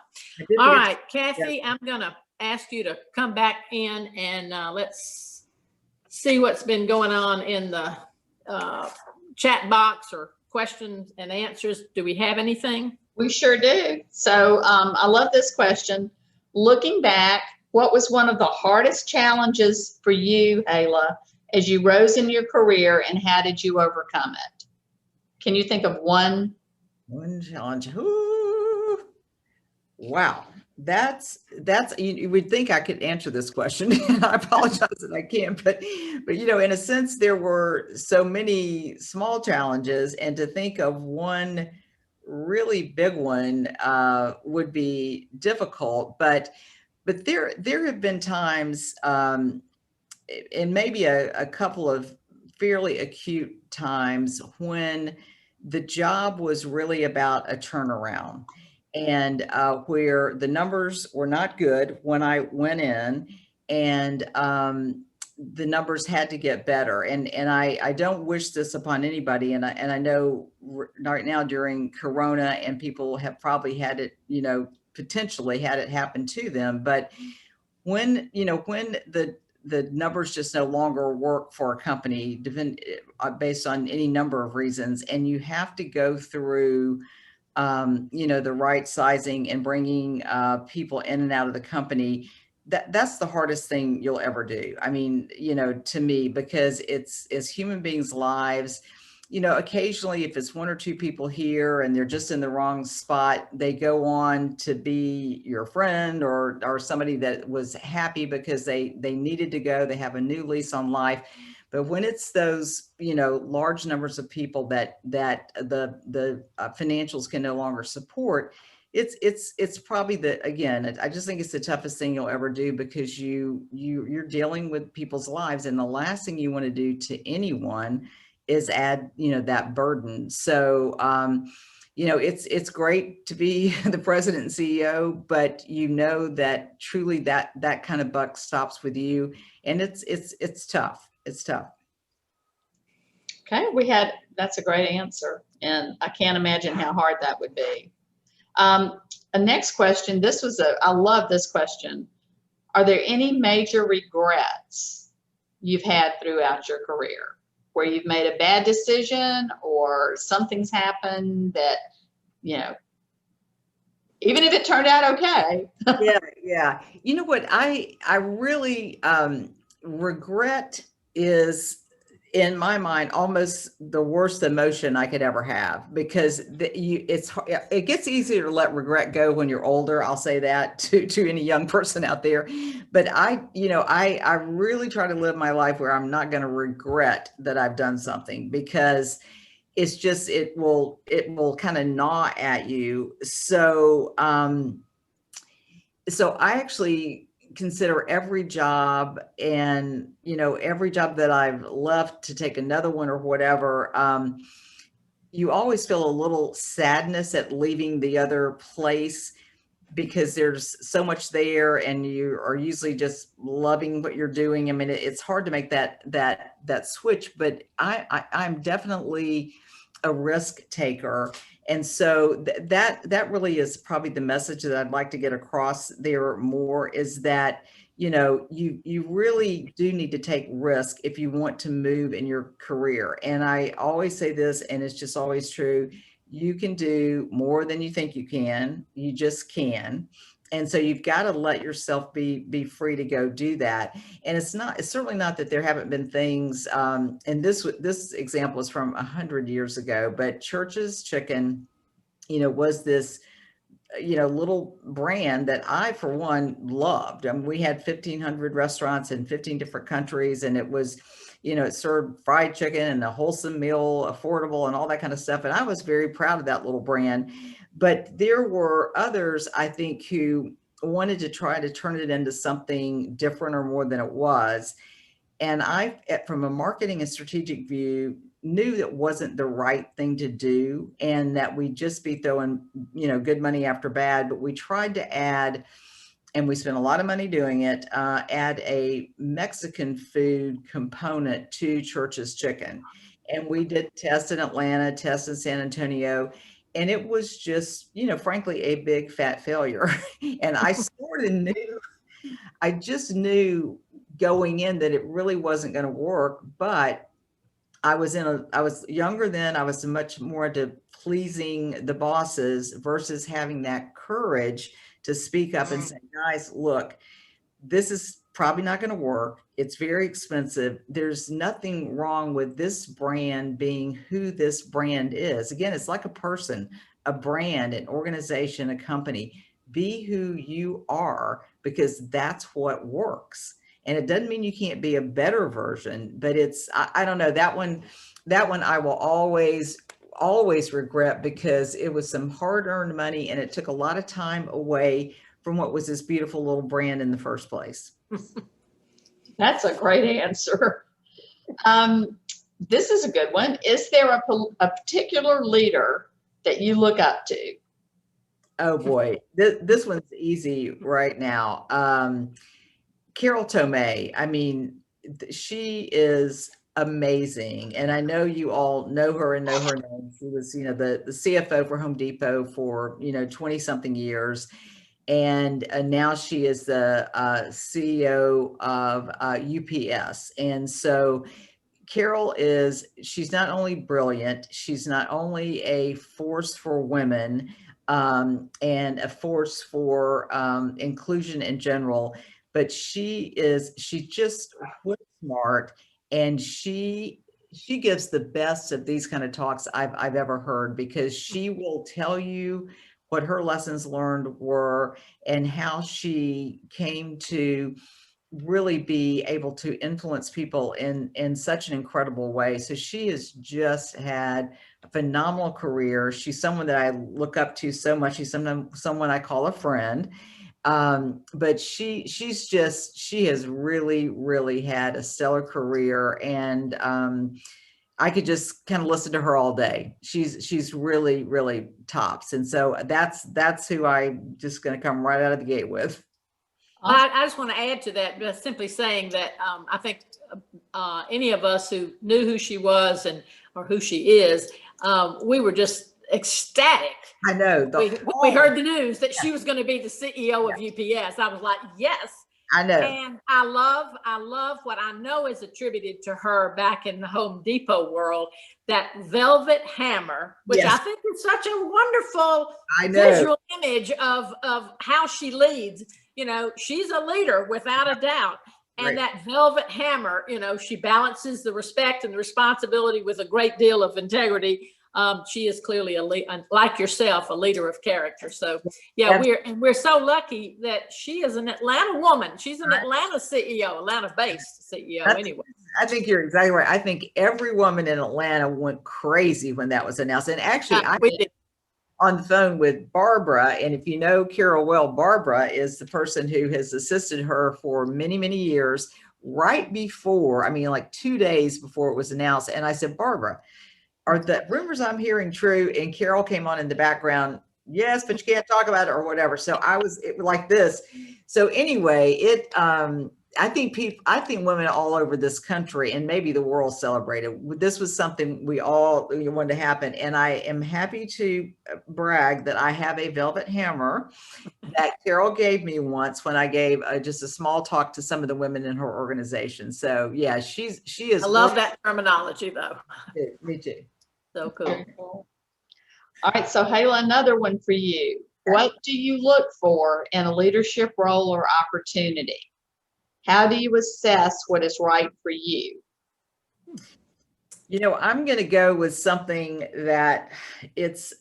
All right, Kathy, yeah. I'm gonna ask you to come back in, and let's see what's been going on in the chat box, or questions and answers. Do we have anything? We sure do. So I love this question. Looking back, what was one of the hardest challenges for you, Hala, as you rose in your career, and how did you overcome it? Can you think of one? One challenge. Ooh. Wow. That's you would think I could answer this question. I apologize that I can't, but in a sense, there were so many small challenges, and to think of one really big one would be difficult. But there have been times, and maybe a couple of fairly acute times, when the job was really about a turnaround, and where the numbers were not good when I went in, and the numbers had to get better. And I don't wish this upon anybody. And I know right now during Corona, and people have probably had it, potentially had it happen to them. But when the numbers just no longer work for a company, based on any number of reasons, and you have to go through the right sizing and bringing people in and out of the company, that's the hardest thing you'll ever do. I mean, to me, because it's human beings' lives. Occasionally, if it's one or two people here and they're just in the wrong spot, they go on to be your friend, or somebody that was happy because they needed to go. They have a new lease on life. But when it's those, large numbers of people that the financials can no longer support, it's probably again, I just think it's the toughest thing you'll ever do, because you're dealing with people's lives, and the last thing you want to do to anyone is add, that burden. So, it's great to be the president and CEO, but that truly that kind of buck stops with you, and it's tough. It's tough. Okay, that's a great answer, and I can't imagine how hard that would be. A next question. I love this question. Are there any major regrets you've had throughout your career, where you've made a bad decision, or something's happened that, even if it turned out okay? Yeah. You know what I really regret is in my mind, almost the worst emotion I could ever have, because it gets easier to let regret go when you're older. I'll say that to any young person out there. But I really try to live my life where I'm not going to regret that I've done something, because it's just, it will kind of gnaw at you. So I actually consider every job, and every job that I've left to take another one or whatever, you always feel a little sadness at leaving the other place, because there's so much there and you are usually just loving what you're doing. I mean, it's hard to make that switch, but I'm definitely a risk taker. And so that really is probably the message that I'd like to get across there more, is that, you really do need to take risk if you want to move in your career. And I always say this, and it's just always true: you can do more than you think you can. You just can. And so you've got to let yourself be free to go do that. And it's certainly not that there haven't been things, and this example is from 100 years ago, but Church's Chicken, was this, little brand that I, for one, loved. I mean, we had 1,500 restaurants in 15 different countries, and it was, it served fried chicken and a wholesome meal, affordable, and all that kind of stuff. And I was very proud of that little brand. But there were others, I think, who wanted to try to turn it into something different or more than it was. And I, from a marketing and strategic view, knew that wasn't the right thing to do, and that we'd just be throwing, good money after bad. But we tried to add, and we spent a lot of money doing it, add a Mexican food component to Church's Chicken. And we did tests in Atlanta, tests in San Antonio, and it was just, frankly, a big fat failure. And I sort of knew, I just knew going in that it really wasn't going to work. But I was younger then. I was much more into pleasing the bosses versus having that courage to speak up and say, guys, look, this is probably not going to work. It's very expensive. There's nothing wrong with this brand being who this brand is. Again, it's like a person, a brand, an organization, a company. Be who you are, because that's what works. And it doesn't mean you can't be a better version, but I don't know, that one I will always regret, because it was some hard-earned money, and it took a lot of time away from what was this beautiful little brand in the first place. That's a great answer. This is a good one. Is there a particular leader that you look up to? Oh boy, this one's easy right now. Carol Tomei. I mean, she is amazing. And I know you all know her and know her name. She was, the CFO for Home Depot for, 20 something years. And now she is the CEO of UPS. And so Carol she's not only brilliant, she's not only a force for women, and a force for inclusion in general, but she's just smart, and she gives the best of these kind of talks I've ever heard, because she will tell you what her lessons learned were and how she came to really be able to influence people in such an incredible way. So she has just had a phenomenal career. She's someone that I look up to so much. She's someone I call a friend. But she has really, really had a stellar career, and I could just kind of listen to her all day. She's really, really tops. And so that's who I'm just going to come right out of the gate with. I just want to add to that, by simply saying that I think any of us who knew who she was or who she is, we were just ecstatic. I know. We heard the news that she was going to be the CEO of UPS. I was like, yes. I know. And I love what I know is attributed to her back in the Home Depot world, that velvet hammer, which Yes. I think is such a wonderful I know. visual image of how she leads. She's a leader without a doubt. And Right. that velvet hammer, you know, she balances the respect and the responsibility with a great deal of integrity. She is clearly like yourself, a leader of character. So yeah, we're so lucky that she is an Atlanta woman. She's an Atlanta CEO, Atlanta-based CEO anyway. I think you're exactly right. I think every woman in Atlanta went crazy when that was announced. And actually, I We did. on the phone with Barbara, and if you know Carol well, Barbara is the person who has assisted her for many, many years, right before, I mean, like 2 days before it was announced. And I said, Barbara, are the rumors I'm hearing true? And Carol came on in the background, yes, but you can't talk about it or whatever. So it was like this. So anyway, I think women all over this country and maybe the world celebrated. This was something we wanted to happen. And I am happy to brag that I have a velvet hammer that Carol gave me once when I gave just a small talk to some of the women in her organization. So yeah, she is. I love that terminology though. Me too. So cool. Very cool. All right, so Hala, another one for you. What do you look for in a leadership role or opportunity? How do you assess what is right for you? You know, I'm going to go with something that it's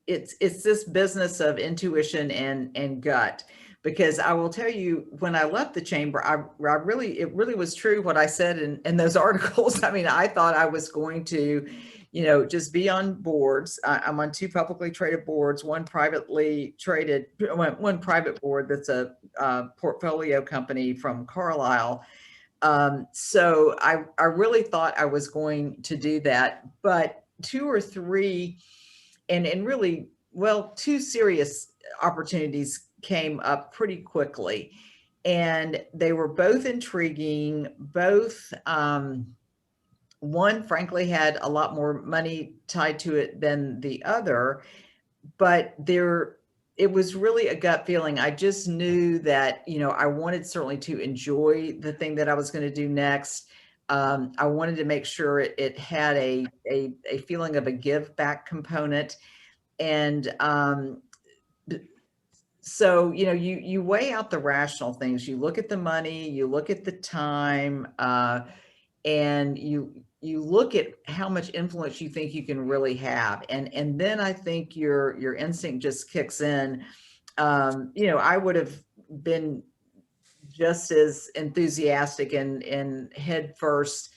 this business of intuition and gut, because I will tell you, when I left the chamber, it really was true what I said in those articles. I mean, I thought I was going to, you know, just be on boards. I'm on 2 publicly traded boards, one private board that's a portfolio company from Carlisle. So I really thought I was going to do that, but 2 or 3 and really, well, 2 serious opportunities came up pretty quickly, and they were both intriguing. Both, one frankly had a lot more money tied to it than the other, but it was really a gut feeling. I just knew that, you know, I wanted certainly to enjoy the thing that I was going to do next. I wanted to make sure it had a feeling of a give back component. And so, you know, you weigh out the rational things. You look at the money, you look at the time, and you look at how much influence you think you can really have. And then I think your instinct just kicks in. You know, I would have been just as enthusiastic and head first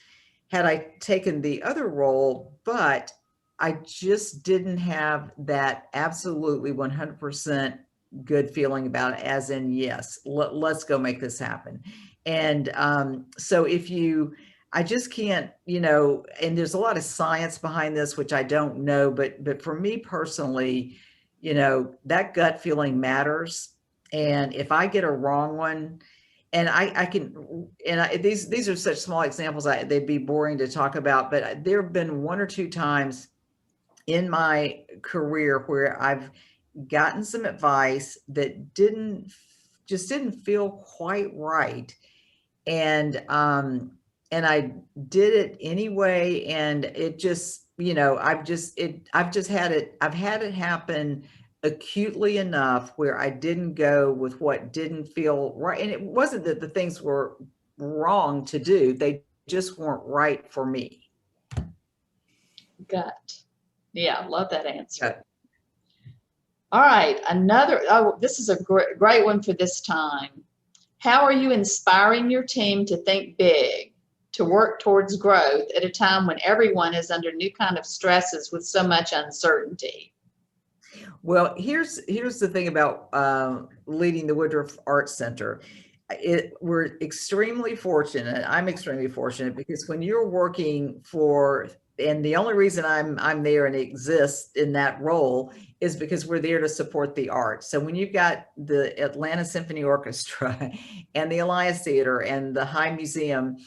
had I taken the other role, but I just didn't have that absolutely 100% good feeling about it, as in, yes, let's go make this happen. And so I just can't, you know, and there's a lot of science behind this, which I don't know, but for me personally, you know, that gut feeling matters. And if I get a wrong one, and these are such small examples, they'd be boring to talk about, but there have been 1 or 2 times in my career where I've gotten some advice that just didn't feel quite right. And I did it anyway. And it just, you know, I've had it happen acutely enough where I didn't go with what didn't feel right. And it wasn't that the things were wrong to do. They just weren't right for me. Gut. Yeah, love that answer. Gut. All right, this is a great one for this time. How are you inspiring your team to think big, to work towards growth at a time when everyone is under new kind of stresses with so much uncertainty? Well, here's the thing about leading the Woodruff Arts Center. We're extremely fortunate. I'm extremely fortunate because when you're working for, and the only reason I'm there and exist in that role is because we're there to support the arts. So when you've got the Atlanta Symphony Orchestra and the Alliance Theater and the High Museum,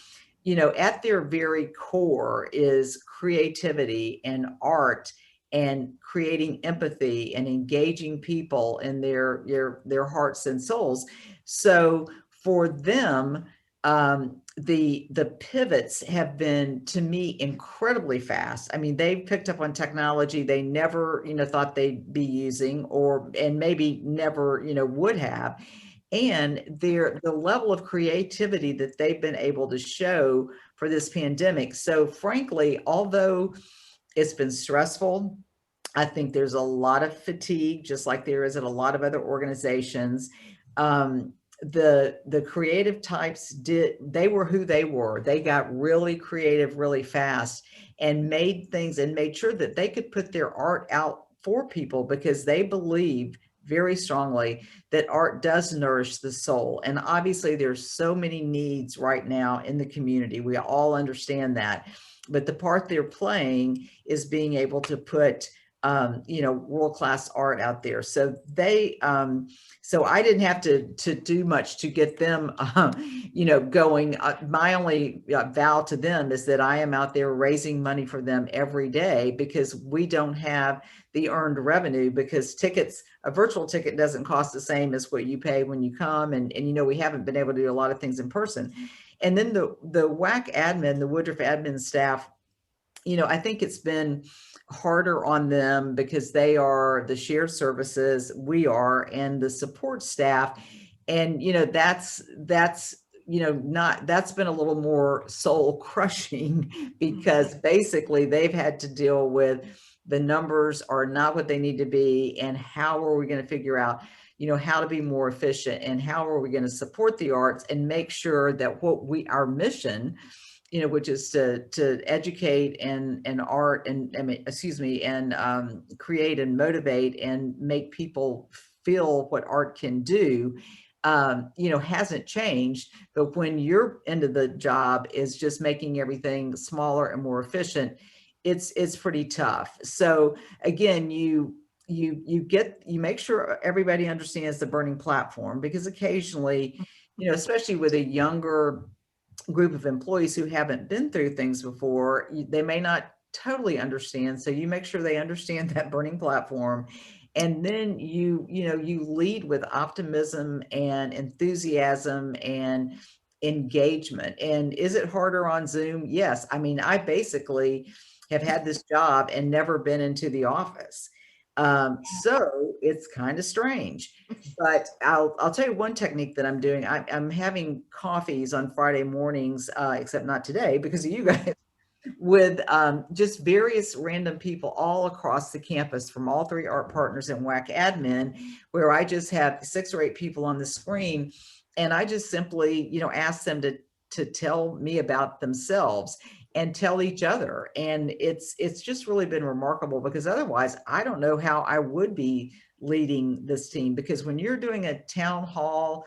you know, at their very core is creativity and art and creating empathy and engaging people in their hearts and souls. So for them, the pivots have been, to me, incredibly fast. I mean, they've picked up on technology they never, you know, thought they'd be using, and maybe never, you know, would have. and the level of creativity that they've been able to show for this pandemic. So frankly, although it's been stressful, I think there's a lot of fatigue, just like there is at a lot of other organizations. The creative types they were who they were. They got really creative really fast and made things and made sure that they could put their art out for people, because they believe very strongly that art does nourish the soul. And obviously there's so many needs right now in the community. We all understand that. But the part they're playing is being able to put world-class art out there. So so I didn't have to do much to get them, going. My only vow to them is that I am out there raising money for them every day, because we don't have the earned revenue, because a virtual ticket doesn't cost the same as what you pay when you come. And we haven't been able to do a lot of things in person. And then the WAC admin, the Woodruff admin staff, I think it's been harder on them because they are the shared services, we are, and the support staff. And, that's been a little more soul crushing, because basically they've had to deal with the numbers are not what they need to be. And how are we going to figure out, how to be more efficient, and how are we going to support the arts and make sure that our mission, which is to educate and art and create and motivate and make people feel what art can do, hasn't changed. But when your end of the job is just making everything smaller and more efficient, it's pretty tough. So again, you make sure everybody understands the burning platform, because occasionally, especially with a younger group of employees who haven't been through things before, they may not totally understand. So you make sure they understand that burning platform. And then you lead with optimism and enthusiasm and engagement. And is it harder on Zoom? Yes. I mean, I basically have had this job and never been into the office. So it's kind of strange, but I'll tell you one technique that I'm doing. I'm having coffees on Friday mornings, except not today because of you guys, with just various random people all across the campus from all 3 art partners and WAC admin, where I just have 6 or 8 people on the screen. And I just simply, ask them to tell me about themselves and tell each other. And it's just really been remarkable, because otherwise I don't know how I would be leading this team, because when you're doing a town hall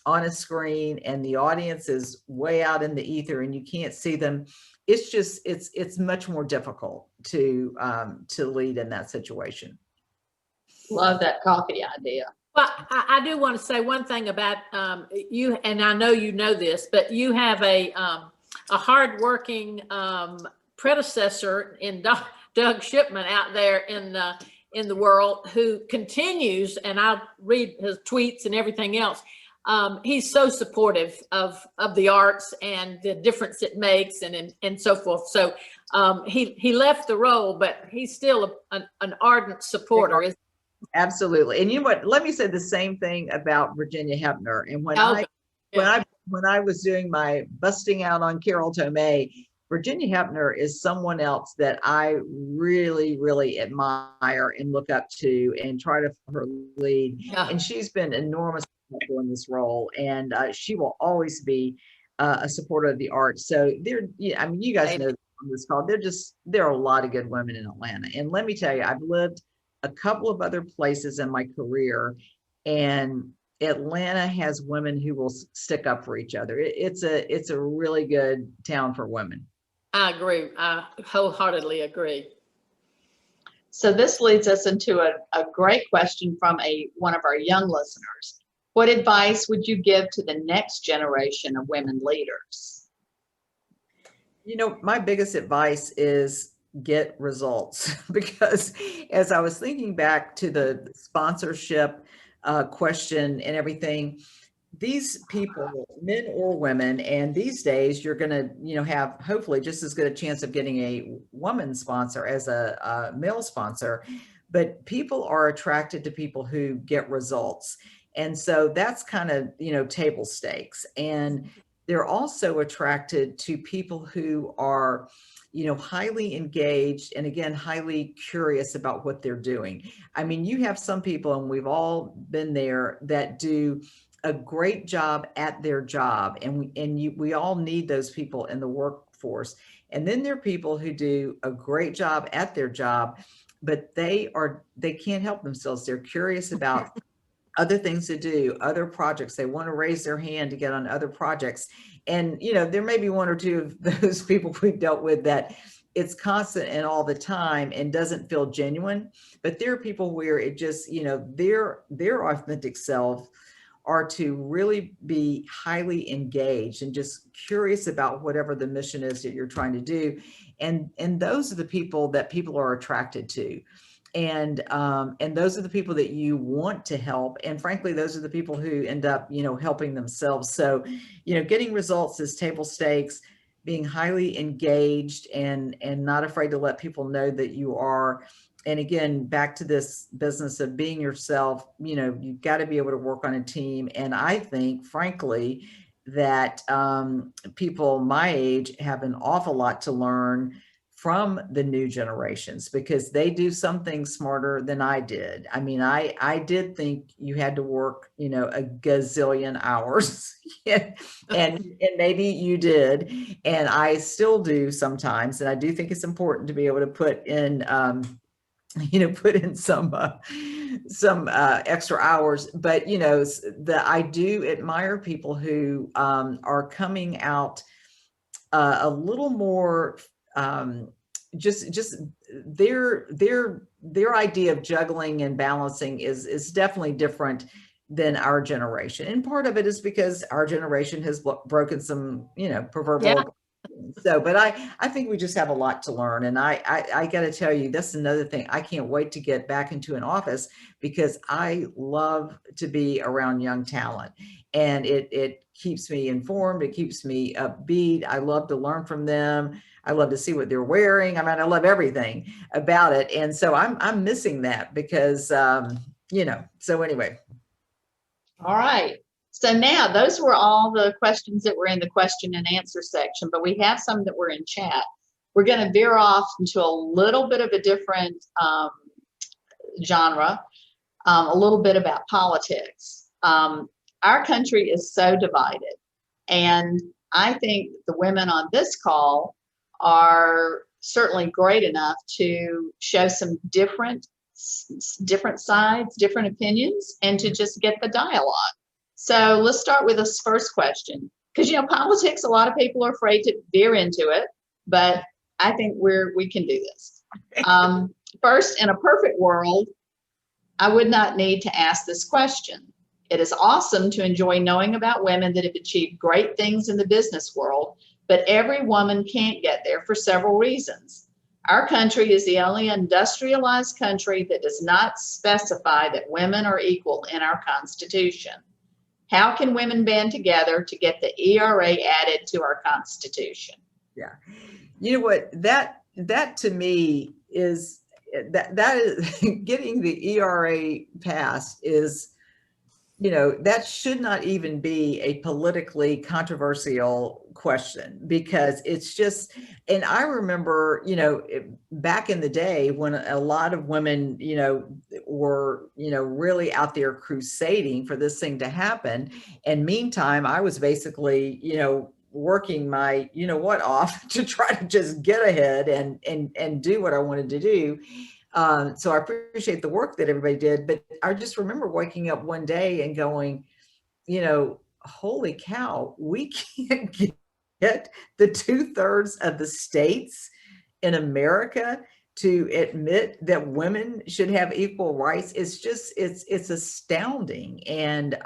on a screen and the audience is way out in the ether and you can't see them, it's much more difficult to lead in that situation. Love that coffee idea. Well, I do want to say one thing about you, and I know you know this, but you have a hardworking predecessor in Doug Shipman out there in the world, who continues, and I read his tweets and everything else. He's so supportive of the arts and the difference it makes, and so forth. So he left the role, but he's still an ardent supporter. Absolutely. And you know what? Let me say the same thing about Virginia Hepner. And when I was doing my busting out on Carol Tomei, Virginia Hepner is someone else that I really, really admire and look up to and try to follow her lead. Yeah. And she's been enormous in this role, and she will always be a supporter of the arts. So I mean, you guys know on this call, there are a lot of good women in Atlanta. And let me tell you, I've lived a couple of other places in my career, and Atlanta has women who will stick up for each other. It's a really good town for women. I agree. I wholeheartedly agree. So this leads us into a great question from one of our young listeners. What advice would you give to the next generation of women leaders? My biggest advice is get results, because as I was thinking back to the sponsorship question and everything, these people, men or women, and these days you're going to, have hopefully just as good a chance of getting a woman sponsor as a male sponsor, but people are attracted to people who get results. And so that's kind of, table stakes. And they're also attracted to people who are, highly engaged and, again, highly curious about what they're doing. I mean, you have some people, and we've all been there, that do a great job at their job. And we all need those people in the workforce. And then there are people who do a great job at their job, but they can't help themselves. They're curious about other things to do, other projects. They want to raise their hand to get on other projects. And, there may be one or two of those people we've dealt with that it's constant and all the time and doesn't feel genuine. But there are people where it just, their authentic self are to really be highly engaged and just curious about whatever the mission is that you're trying to do. And those are the people that people are attracted to. And those are the people that you want to help. And frankly, those are the people who end up, helping themselves. So, getting results is table stakes, being highly engaged and not afraid to let people know that you are. And again, back to this business of being yourself, you've got to be able to work on a team. And I think, frankly, that people my age have an awful lot to learn from the new generations, because they do some things smarter than I did. I mean, I did think you had to work, a gazillion hours and maybe you did. And I still do sometimes. And I do think it's important to be able to put in, some extra hours, but I do admire people who are coming out a little more just their idea of juggling and balancing is definitely different than our generation. And part of it is because our generation has broken some, proverbial. So, but I think we just have a lot to learn. And I got to tell you, that's another thing. I can't wait to get back into an office, because I love to be around young talent, and it keeps me informed. It keeps me upbeat. I love to learn from them. I love to see what they're wearing. I mean, I love everything about it. And so I'm missing that because, so anyway. All right. So now those were all the questions that were in the question and answer section, but we have some that were in chat. We're going to veer off into a little bit of a different genre, a little bit about politics. Our country is so divided, and I think the women on this call are certainly great enough to show some different sides, different opinions, and to just get the dialogue. So let's start with this first question, because politics, a lot of people are afraid to veer into it, but I think we can do this. First, in a perfect world, I would not need to ask this question. It is awesome to enjoy knowing about women that have achieved great things in the business world, but every woman can't get there for several reasons. Our country is the only industrialized country that does not specify that women are equal in our Constitution. How can women band together to get the ERA added to our Constitution? Yeah. You know what, that to me is, that is getting the ERA passed is, that should not even be a politically controversial question, because it's just, and I remember, back in the day when a lot of women, were, really out there crusading for this thing to happen. And meantime, I was basically, working my, off to try to just get ahead and do what I wanted to do. So I appreciate the work that everybody did, but I just remember waking up one day and going, holy cow, we can't get the 2/3 of the states in America to admit that women should have equal rights. It's just, it's astounding. And,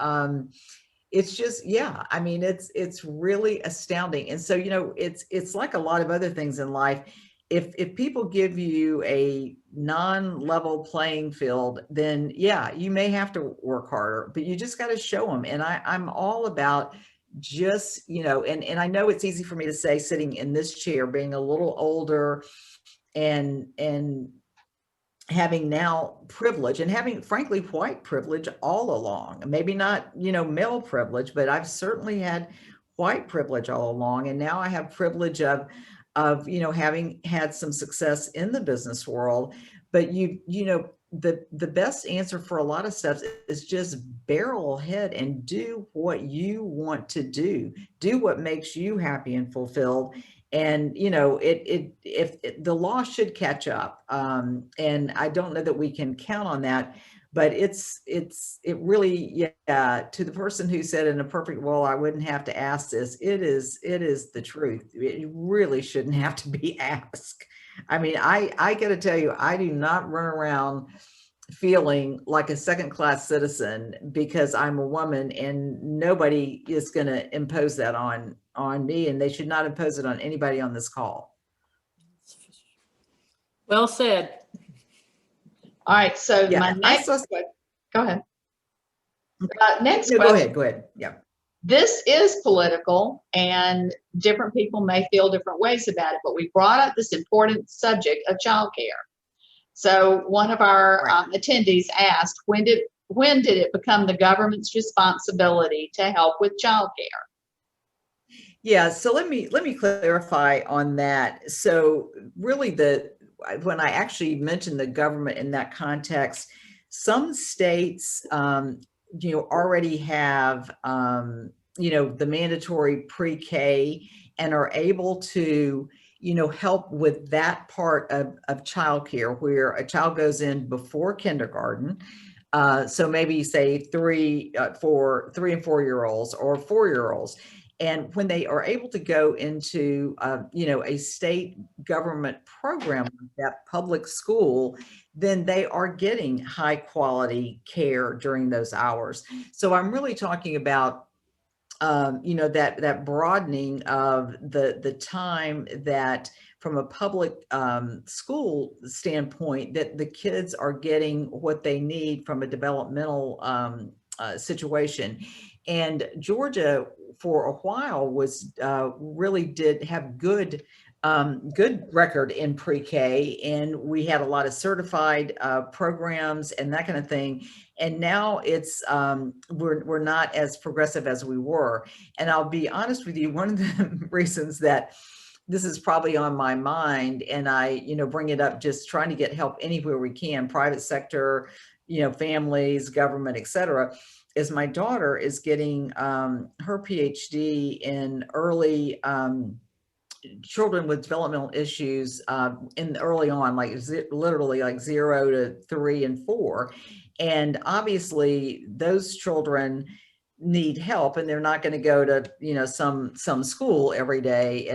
it's just, yeah, I mean, it's really astounding. And so, it's like a lot of other things in life. If people give you a non-level playing field, then yeah, you may have to work harder, but you just got to show them. And I'm all about just, and I know it's easy for me to say, sitting in this chair, being a little older and having now privilege and having, frankly, white privilege all along. Maybe not, male privilege, but I've certainly had white privilege all along. And now I have privilege of, having had some success in the business world. But the best answer for a lot of stuff is just barrel ahead and do what you want to do. Do what makes you happy and fulfilled. And if the law should catch up, and I don't know that we can count on that, but it really, yeah, to the person who said in a perfect world I wouldn't have to ask this, it is the truth. It really shouldn't have to be asked. I mean, I got to tell you, I do not run around feeling like a second-class citizen because I'm a woman, and nobody is going to impose that on me, and they should not impose it on anybody on this call. Well said. All right. So Yeah, my next question, go ahead. Next No, question. go ahead. Yeah. This is political, and different people may feel different ways about it, but we brought up this important subject of childcare. So one of our attendees asked, when did it become the government's responsibility to help with childcare? Yeah, so let me clarify on that. So really, when I actually mentioned the government in that context, some states already have the mandatory pre-K and are able to help with that part of childcare, where a child goes in before kindergarten. So maybe say 3 and 4 year olds or 4-year-olds. And when they are able to go into, a state government program, that public school, then they are getting high quality care during those hours. So I'm really talking about that broadening of the time that, from a public school standpoint, that the kids are getting what they need from a developmental situation. And Georgia, for a while, was really did have good record in pre-K, and we had a lot of certified programs and that kind of thing. And now it's we're not as progressive as we were. And I'll be honest with you, one of the reasons that this is probably on my mind, and I bring it up, just trying to get help anywhere we can, private sector, families, government, etc., is my daughter is getting her PhD in early children with developmental issues in early on, like literally like 0 to 3 and 4. And obviously those children need help, and they're not going to go to some school every day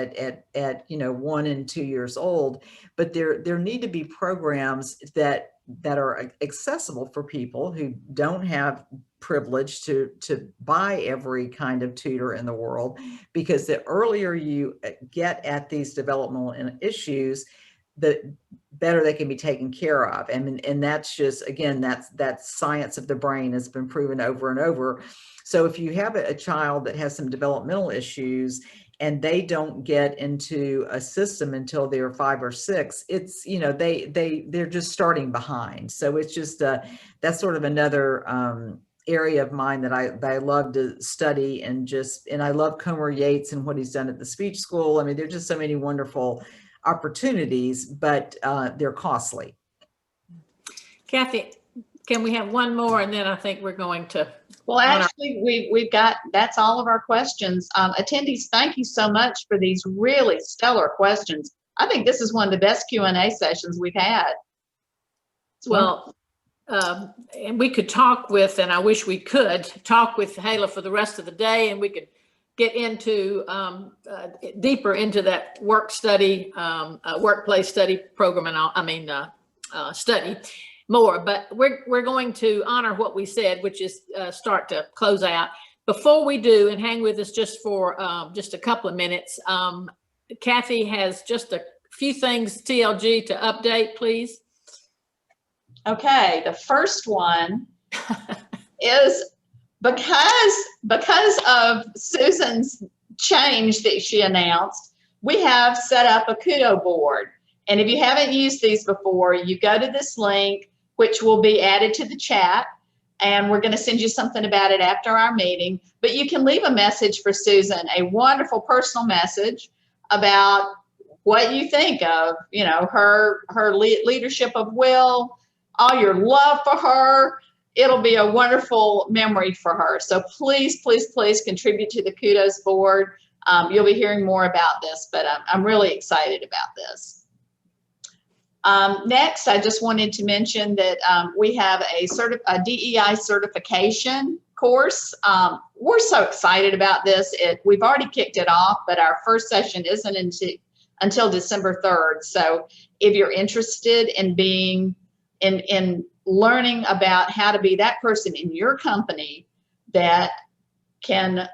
at 1 and 2 years old, but there need to be programs that are accessible for people who don't have privilege to buy every kind of tutor in the world, because the earlier you get at these developmental issues, the better they can be taken care of. And that's just, again, that's science of the brain has been proven over and over. So if you have a child that has some developmental issues and they don't get into a system until they're 5 or 6, it's, they're just starting behind. So it's just that's sort of another area of mine that I love to study, and I love Comer Yates and what he's done at the speech school. I mean, there's just so many wonderful opportunities, but they're costly. Kathy, can we have one more, and then I think we're going to. Well, actually, we've got, that's all of our questions. Attendees, thank you so much for these really stellar questions. I think this is one of the best Q&A sessions we've had. Well, and we could talk with, and I wish we could talk with Hala for the rest of the day, and we could get into deeper into that workplace study program, and study more. But we're going to honor what we said, which is start to close out. Before we do, and hang with us just for just a couple of minutes, Kathy has just a few things, TLG, to update, please. Okay, the first one is because of Susan's change that she announced, we have set up a kudo board. And if you haven't used these before, you go to this link, which will be added to the chat, and we're going to send you something about it after our meeting. But you can leave a message for Susan, a wonderful personal message about what you think of, you know, her leadership of WIL, all your love for her. It'll be a wonderful memory for her. So please, please, please contribute to the Kudos board. You'll be hearing more about this, but I'm really excited about this. Next, I just wanted to mention that we have a DEI certification course. We're so excited about this. We've already kicked it off, but our first session isn't until December 3rd. So if you're interested in being in learning about how to be that person in your company that can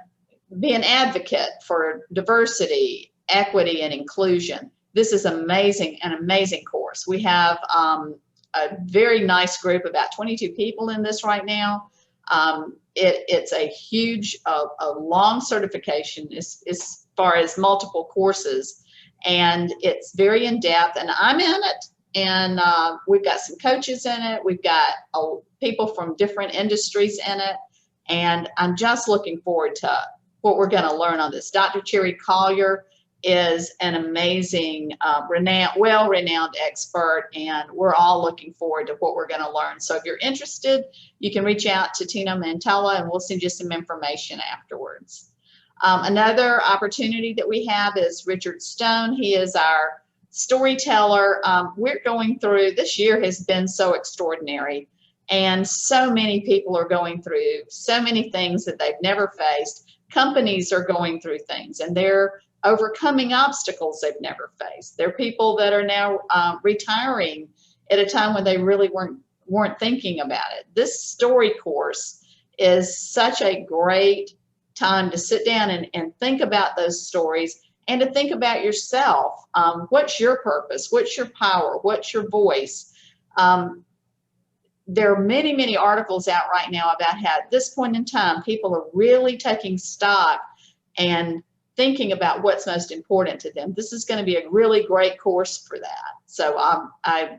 be an advocate for diversity, equity, and inclusion, this is amazing, an amazing course. We have a very nice group, about 22 people in this right now. It's a huge, a long certification as far as multiple courses, and it's very in-depth, and I'm in it. And we've got some coaches in it. We've got people from different industries in it. And I'm just looking forward to what we're going to learn on this. Dr. Cherry Collier is an amazing, well-renowned expert, and we're all looking forward to what we're going to learn. So if you're interested, you can reach out to Tina Mantella, and we'll send you some information afterwards. Another opportunity that we have is Richard Stone. He is our storyteller. We're going through, this year has been so extraordinary, and so many people are going through so many things that they've never faced. Companies are going through things, and they're overcoming obstacles they've never faced. There are people that are now retiring at a time when they really weren't thinking about it. This story course is such a great time to sit down and think about those stories, and to think about yourself. What's your purpose? What's your power? What's your voice? There are many, many articles out right now about how at this point in time, people are really taking stock and thinking about what's most important to them. This is going to be a really great course for that. So I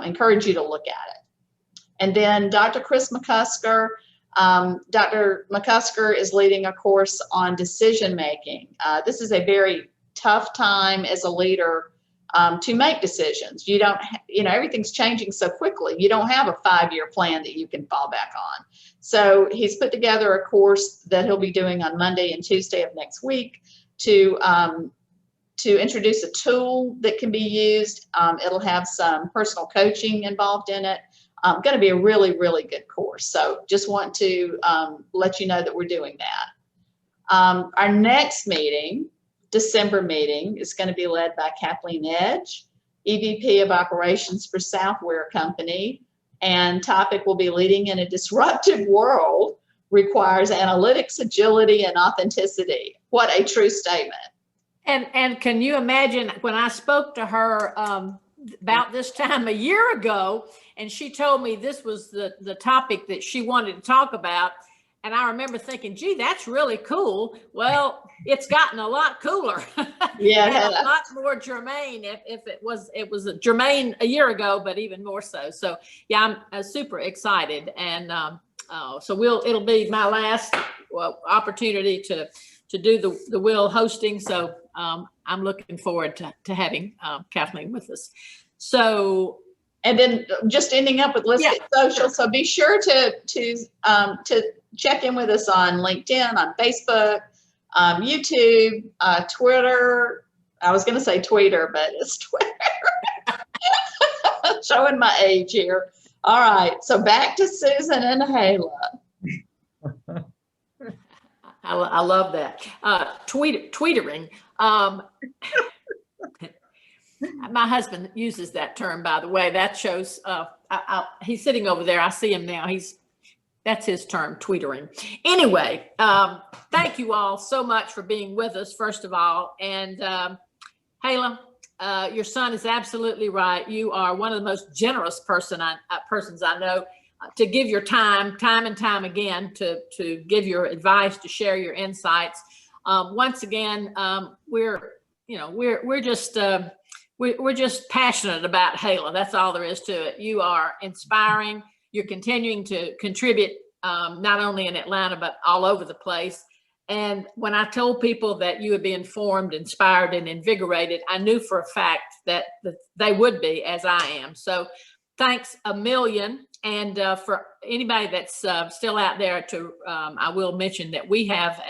encourage you to look at it. And then Dr. Chris McCusker. Dr. McCusker is leading a course on decision making. This is a very tough time as a leader to make decisions. You don't, everything's changing so quickly. You don't have a 5-year plan that you can fall back on. So he's put together a course that he'll be doing on Monday and Tuesday of next week to introduce a tool that can be used. It'll have some personal coaching involved in it. Going to be a really, really good course. So just want to let you know that we're doing that. Our next meeting, December meeting, is going to be led by Kathleen Edge, EVP of Operations for Southware Company, and topic will be leading in a disruptive world requires analytics, agility, and authenticity. What a true statement. And can you imagine when I spoke to her about this time a year ago, and she told me this was the topic that she wanted to talk about. And I remember thinking, gee, that's really cool. Well, it's gotten a lot cooler. Yeah. And a lot more germane if it was germane a year ago, but even more so. So yeah, I'm super excited. And so it'll be my last opportunity to do the WIL hosting. So I'm looking forward to having Kathleen with us. So, and then just ending up with Let's Get Social. So be sure to check in with us on LinkedIn, on Facebook, YouTube, Twitter. I was going to say Twitter, but it's Twitter. Showing my age here. All right. So back to Susan and Hala. I love that. Tweetering. My husband uses that term, by the way. That shows he's sitting over there. I see him now. That's his term, tweetering. Anyway, thank you all so much for being with us, first of all. And Hala, your son is absolutely right. You are one of the most generous persons I know to give your time and time again, to give your advice, to share your insights. Once again, we're just we're just passionate about Hala. That's all there is to it. You are inspiring. You're continuing to contribute, not only in Atlanta, but all over the place. And when I told people that you would be informed, inspired, and invigorated, I knew for a fact that they would be, as I am. So thanks a million. And for anybody that's still out there, I will mention that we have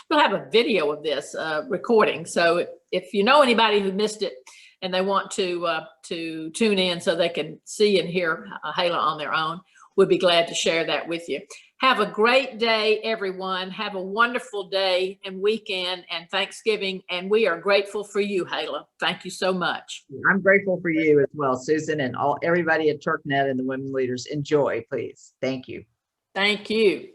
we'll have a video of this recording. So if you know anybody who missed it and they want to tune in so they can see and hear Hala on their own, we'll be glad to share that with you. Have a great day, everyone. Have a wonderful day and weekend and Thanksgiving. And we are grateful for you, Hala. Thank you so much. I'm grateful for you as well, Susan, and everybody at TurkNet and the women leaders. Enjoy, please. Thank you. Thank you.